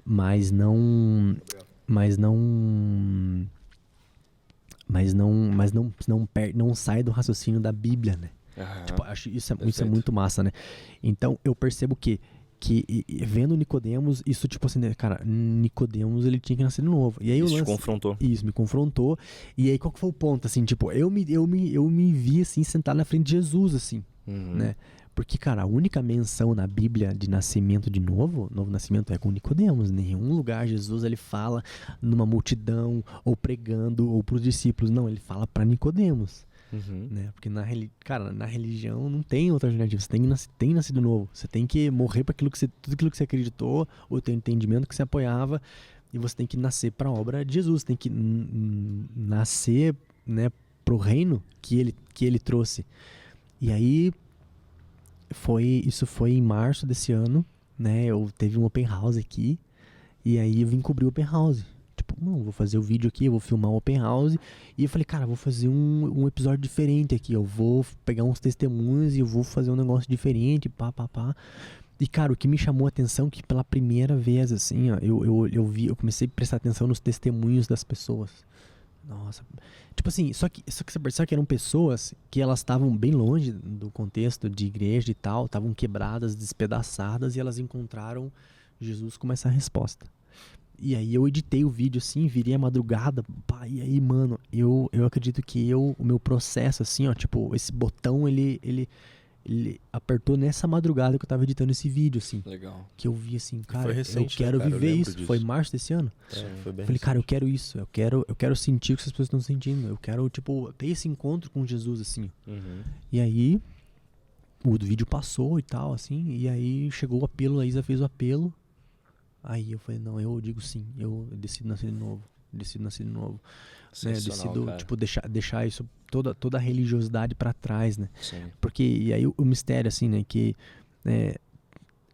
mas não sai do raciocínio da Bíblia, né? Tipo, acho isso é muito massa, né? Então eu percebo que vendo Nicodemos, isso tipo assim, né, cara, Nicodemos ele tinha que nascer de novo. E aí isso te confrontou. Isso me confrontou. E aí qual que foi o ponto, assim, tipo, eu me vi assim sentado na frente de Jesus, assim, né? Porque, cara, a única menção na Bíblia de nascimento de novo nascimento é com Nicodemos. Em nenhum lugar Jesus ele fala numa multidão ou pregando ou para os discípulos. Não, ele fala para Nicodemos. Né? Porque na religião não tem outra alternativa. Você tem que nascer de novo. Você tem que morrer para tudo aquilo que você acreditou, o teu entendimento que você apoiava, e você tem que nascer para a obra de Jesus. Você tem que nascer, né, para o reino que ele trouxe. E aí isso foi em março desse ano, né? Eu teve um open house aqui, e aí eu vim cobrir o open house. Tipo, vou fazer o vídeo aqui, eu vou filmar o open house. E eu falei, cara, vou fazer um episódio diferente aqui. Eu vou pegar uns testemunhos e eu vou fazer um negócio diferente, pá. E, cara, o que me chamou a atenção é que pela primeira vez, assim, ó, eu comecei a prestar atenção nos testemunhos das pessoas. Nossa, tipo assim, só que você percebe que eram pessoas que elas estavam bem longe do contexto de igreja e tal, estavam quebradas, despedaçadas, e elas encontraram Jesus como essa resposta. E aí eu editei o vídeo assim, virei a madrugada, pá, e aí, mano, eu acredito que o meu processo, assim, ó, tipo, esse botão, ele apertou nessa madrugada que eu tava editando esse vídeo, assim. Legal. Que eu vi assim, cara, foi recente, eu quero né, cara? viver Eu lembro isso. disso. Foi em março desse ano? Foi bem Falei, cara, eu recente. quero isso. Eu quero sentir o que as pessoas estão sentindo. Eu quero, tipo, ter esse encontro com Jesus, assim. E aí, o vídeo passou e tal, assim. E aí, chegou o apelo, a Isa fez o apelo. Aí eu falei, não, eu digo sim. Eu decido nascer de novo. Né? Decido, cara. tipo, deixar isso, toda a religiosidade pra trás, né? Sim. Porque, e aí o mistério, assim, né, que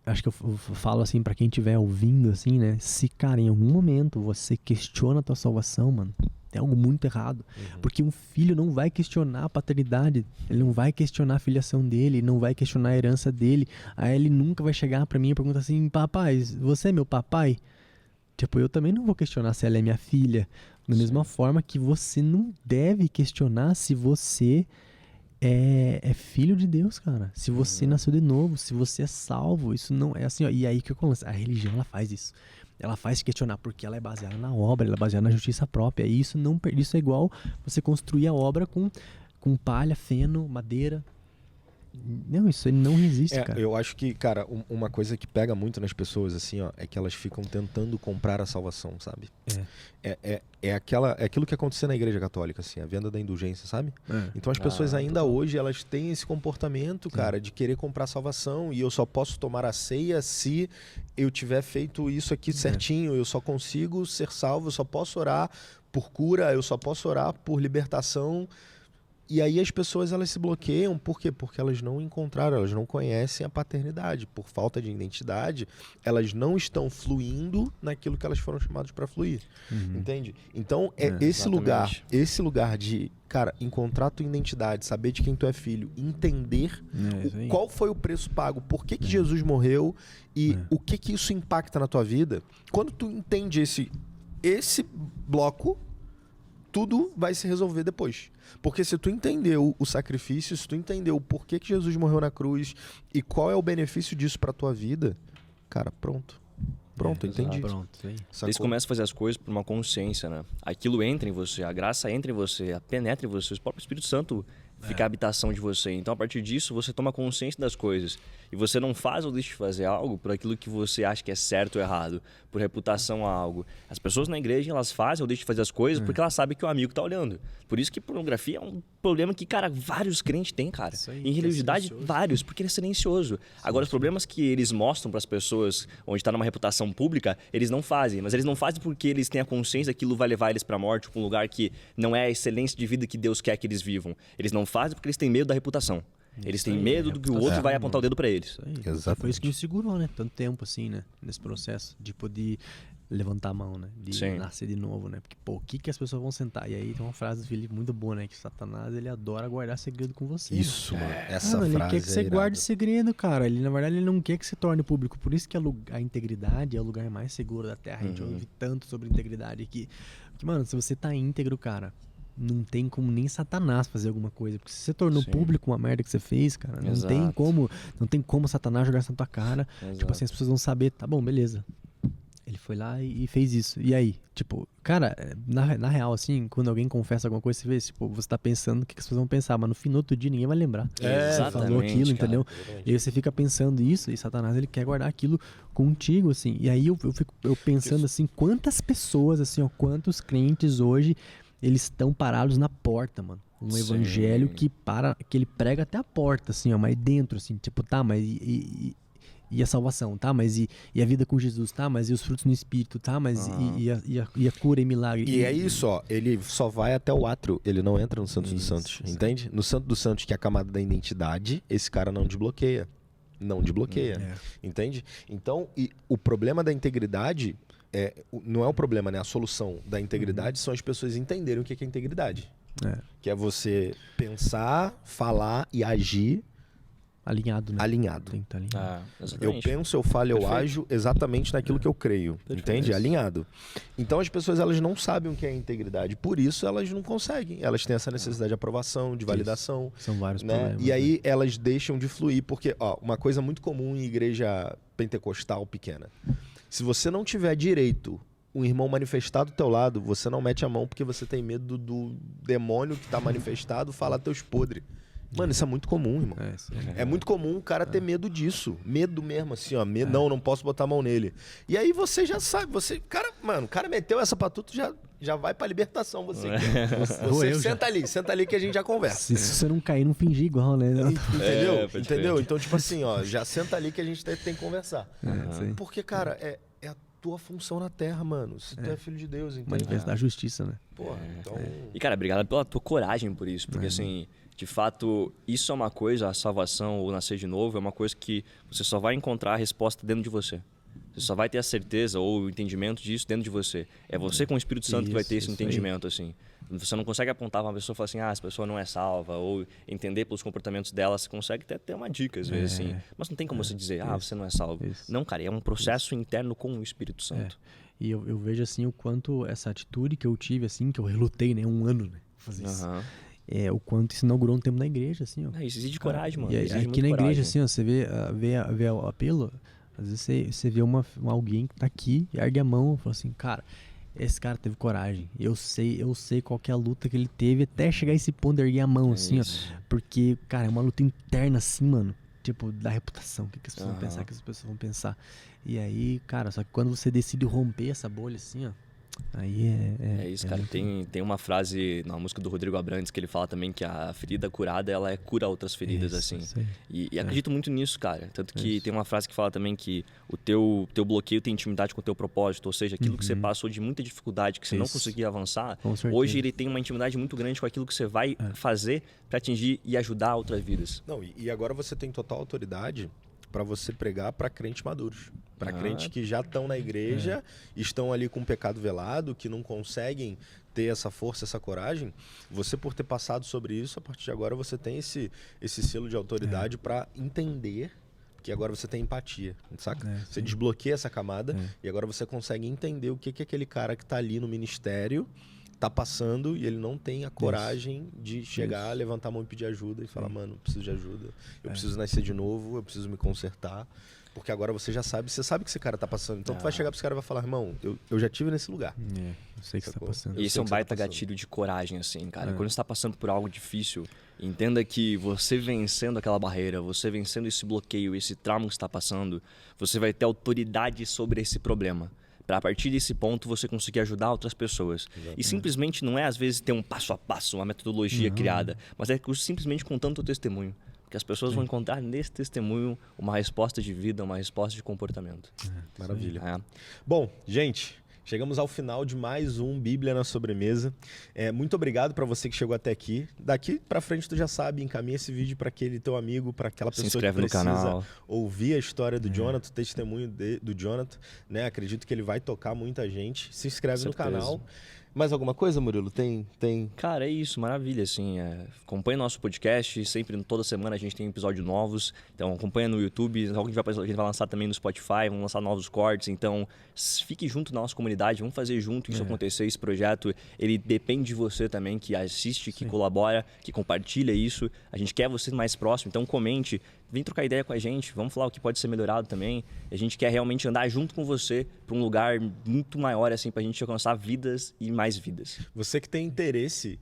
acho que eu falo assim pra quem estiver ouvindo, assim, né, se, cara, em algum momento você questiona a tua salvação, mano, tem algo muito errado. Porque um filho não vai questionar a paternidade, ele não vai questionar a filiação dele, não vai questionar a herança dele. Aí ele nunca vai chegar pra mim e perguntar assim, papai, você é meu papai? Tipo, eu também não vou questionar se ela é minha filha. Da mesma forma que você não deve questionar se você é filho de Deus, cara. Se você nasceu de novo, se você é salvo. Isso não é assim, ó. E aí que eu começo. A religião, ela faz isso. Ela faz questionar porque ela é baseada na obra, ela é baseada na justiça própria. E isso é igual você construir a obra com palha, feno, madeira. Não, isso aí não resiste, cara. Eu acho que, cara, uma coisa que pega muito nas pessoas, assim, ó, é que elas ficam tentando comprar a salvação, sabe? É aquilo que aconteceu na Igreja Católica, assim, a venda da indulgência, sabe? Então as pessoas ainda hoje, elas têm esse comportamento, cara, de querer comprar a salvação, e eu só posso tomar a ceia se eu tiver feito isso aqui certinho, eu só consigo ser salvo, eu só posso orar por cura, eu só posso orar por libertação. E aí as pessoas, elas se bloqueiam, por quê? Porque elas não encontraram, elas não conhecem a paternidade. Por falta de identidade, elas não estão fluindo naquilo que elas foram chamadas para fluir. Entende? Então, esse lugar de, cara, encontrar tua identidade, saber de quem tu é filho, entender qual foi o preço pago, por que Jesus morreu e o que isso impacta na tua vida. Quando tu entende esse bloco, tudo vai se resolver depois. Porque se tu entendeu o sacrifício, se tu entendeu o porquê que Jesus morreu na cruz e qual é o benefício disso pra tua vida, cara, pronto. Pronto, entendi. Pronto, isso aí. Eles começam a fazer as coisas por uma consciência, né? Aquilo entra em você, a graça entra em você, penetra em você, o próprio Espírito Santo fica a habitação de você. Então, a partir disso, você toma consciência das coisas. E você não faz ou deixa de fazer algo por aquilo que você acha que é certo ou errado, por reputação a algo. As pessoas na igreja, elas fazem ou deixam de fazer as coisas porque elas sabem que o amigo tá olhando. Por isso que pornografia é um problema que, cara, vários crentes têm, cara. Em religiosidade, vários, porque ele é silencioso. Agora, os problemas que eles mostram para as pessoas, onde está numa reputação pública, eles não fazem. Mas eles não fazem porque eles têm a consciência que aquilo vai levar eles para a morte, para um lugar que não é a excelência de vida que Deus quer que eles vivam. Eles não fazem porque eles têm medo da reputação. Eles têm medo do que o outro vai apontar o dedo pra eles. Exatamente. Foi isso que me segurou, né? Tanto tempo assim, né? Nesse processo de poder levantar a mão, né? De nascer de novo, né? Porque, pô, o que as pessoas vão sentar? E aí tem uma frase do Felipe muito boa, né? Que Satanás, ele adora guardar segredo com você. Isso, mano. Essa frase ele quer que você irada. guarde segredo, cara. Ele, na verdade, ele não quer que se torne público. Por isso que a integridade é o lugar mais seguro da Terra. A gente ouve tanto sobre integridade aqui. Porque, mano, se você tá íntegro, cara, não tem como nem Satanás fazer alguma coisa. Porque se você tornou público uma merda que você fez, cara, não tem como Satanás jogar isso na tua cara. Tipo assim, as pessoas vão saber, tá bom, beleza. Ele foi lá e fez isso. E aí? Tipo, cara, na real, assim, quando alguém confessa alguma coisa, você vê, tipo, você tá pensando o que as pessoas vão pensar, mas no fim do outro dia ninguém vai lembrar. Você falou aquilo, entendeu? E aí você fica pensando isso, e Satanás, ele quer guardar aquilo contigo, assim. E aí eu fico pensando, assim, quantas pessoas, assim, ó, quantos crentes hoje, eles estão parados na porta, mano. Um evangelho que ele prega até a porta, assim, ó, mas dentro, assim, tipo, tá, mas e a salvação, tá? Mas e a vida com Jesus, tá? Mas e os frutos no Espírito, tá? Mas e a cura e milagre? E é isso, ó. Ele só vai até o átrio, ele não entra no Santo dos Santos, entende? No Santo dos Santos, que é a camada da identidade, esse cara não desbloqueia. Não desbloqueia, entende? Então, o problema da integridade não é o problema, né? A solução da integridade são as pessoas entenderem o que é integridade. Que é você pensar, falar e agir alinhado, né? Alinhado. Tem que estar alinhado. Eu penso, eu falo, eu ajo exatamente naquilo que eu creio. Entende? Alinhado. Então as pessoas, elas não sabem o que é integridade. Por isso elas não conseguem. Elas têm essa necessidade de aprovação, de validação. São vários né? problemas. E aí elas deixam de fluir. Porque, ó, uma coisa muito comum em igreja pentecostal pequena. Se você não tiver direito um irmão manifestado do teu lado, você não mete a mão porque você tem medo do demônio que está manifestado falar teus podres. Mano, isso é muito comum, irmão. É muito comum o cara ter medo disso. Medo mesmo, assim, ó. Não posso botar a mão nele. E aí você já sabe, o cara meteu essa pra tu, já vai pra libertação, você. Você senta ali que a gente já conversa. Se você não cair, não fingir igual, né? Entendeu? Então, tipo assim, ó, já senta ali que a gente tem que conversar. Porque, cara, é a tua função na Terra, mano. Se tu é filho de Deus, entendeu? Manifestar a justiça, né? Porra, então... E, cara, obrigado pela tua coragem por isso. Porque, assim, de fato, isso é uma coisa, a salvação ou nascer de novo, é uma coisa que você só vai encontrar a resposta dentro de você. Você só vai ter a certeza ou o entendimento disso dentro de você. É você com o Espírito Santo que vai ter esse entendimento, assim. Você não consegue apontar pra uma pessoa e falar assim, essa pessoa não é salva, ou entender pelos comportamentos dela, você consegue até ter uma dica, às vezes, assim. Mas não tem como você dizer, você não é salvo. Não, cara, é um processo interno com o Espírito Santo. E eu vejo, assim, o quanto essa atitude que eu tive, assim, que eu relutei, né, 1 ano, né, fazer isso. O quanto isso inaugurou um tempo na igreja, assim, ó. Isso exige coragem, mano. E aí, aqui na igreja, assim, ó, você vê o apelo, às vezes você vê alguém que tá aqui e ergue a mão e fala assim, cara, esse cara teve coragem. Eu sei qual que é a luta que ele teve até chegar a esse ponto de erguer a mão, assim, ó. Porque, cara, é uma luta interna, assim, mano. Tipo, da reputação. O que as pessoas vão pensar, o que as pessoas vão pensar. E aí, cara, só que quando você decide romper essa bolha, assim, ó, aí é isso, cara. Tem uma frase na música do Rodrigo Abrantes que ele fala também que a ferida curada, ela cura outras feridas, assim. E acredito muito nisso, cara. Tanto que tem uma frase que fala também que o teu bloqueio tem intimidade com o teu propósito. Ou seja, aquilo que você passou de muita dificuldade, que você não conseguia avançar, hoje ele tem uma intimidade muito grande com aquilo que você vai fazer para atingir e ajudar outras vidas. Não, e agora você tem total autoridade para você pregar para crentes maduros. Para crentes que já estão na igreja, estão ali com o pecado velado, que não conseguem ter essa força, essa coragem. Você, por ter passado sobre isso, a partir de agora você tem esse selo de autoridade para entender que agora você tem empatia, saca? Você desbloqueia essa camada e agora você consegue entender o que aquele cara que está ali no ministério tá passando e ele não tem a coragem de chegar, levantar a mão e pedir ajuda e falar, mano, eu preciso de ajuda, eu preciso nascer de novo, eu preciso me consertar. Porque agora você já sabe, você sabe que esse cara tá passando. Então tu vai chegar pra esse cara e vai falar, irmão, eu já tive nesse lugar. Eu sei que você tá passando. E esse é um baita gatilho de coragem, assim, cara. Quando você tá passando por algo difícil, entenda que você vencendo aquela barreira, você vencendo esse bloqueio, esse trauma que você tá passando, você vai ter autoridade sobre esse problema. Pra a partir desse ponto você conseguir ajudar outras pessoas. E simplesmente não é às vezes ter um passo a passo, uma metodologia criada, mas é simplesmente contando o teu testemunho. Porque as pessoas vão encontrar nesse testemunho uma resposta de vida, uma resposta de comportamento. Maravilha. Bom, gente, chegamos ao final de mais um Bíblia na Sobremesa. Muito obrigado para você que chegou até aqui. Daqui para frente tu já sabe, encaminha esse vídeo para aquele teu amigo, para aquela pessoa que precisa ouvir a história do Jonathan, o testemunho do Jonathan. Né? Acredito que ele vai tocar muita gente. Se inscreve no canal. Mais alguma coisa, Murilo? Tem? Cara, é isso, maravilha, assim, acompanha nosso podcast, sempre, toda semana a gente tem episódios novos, então acompanha no YouTube, a gente vai lançar também no Spotify, vamos lançar novos cortes, então fique junto na nossa comunidade, vamos fazer junto isso acontecer, esse projeto, ele depende de você também, que assiste, que colabora, que compartilha isso, a gente quer você mais próximo, então comente, vem trocar ideia com a gente, vamos falar o que pode ser melhorado também. A gente quer realmente andar junto com você para um lugar muito maior, assim, para a gente alcançar vidas e mais vidas. Você que tem interesse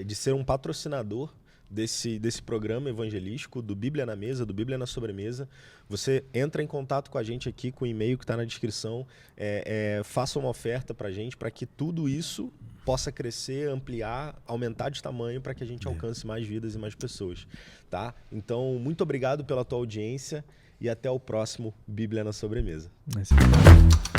de ser um patrocinador desse programa evangelístico, do Bíblia na Mesa, do Bíblia na Sobremesa, você entra em contato com a gente aqui, com o e-mail que está na descrição, faça uma oferta para a gente, para que tudo isso possa crescer, ampliar, aumentar de tamanho para que a gente alcance mais vidas e mais pessoas, tá? Então, muito obrigado pela tua audiência e até o próximo Bíblia na Sobremesa.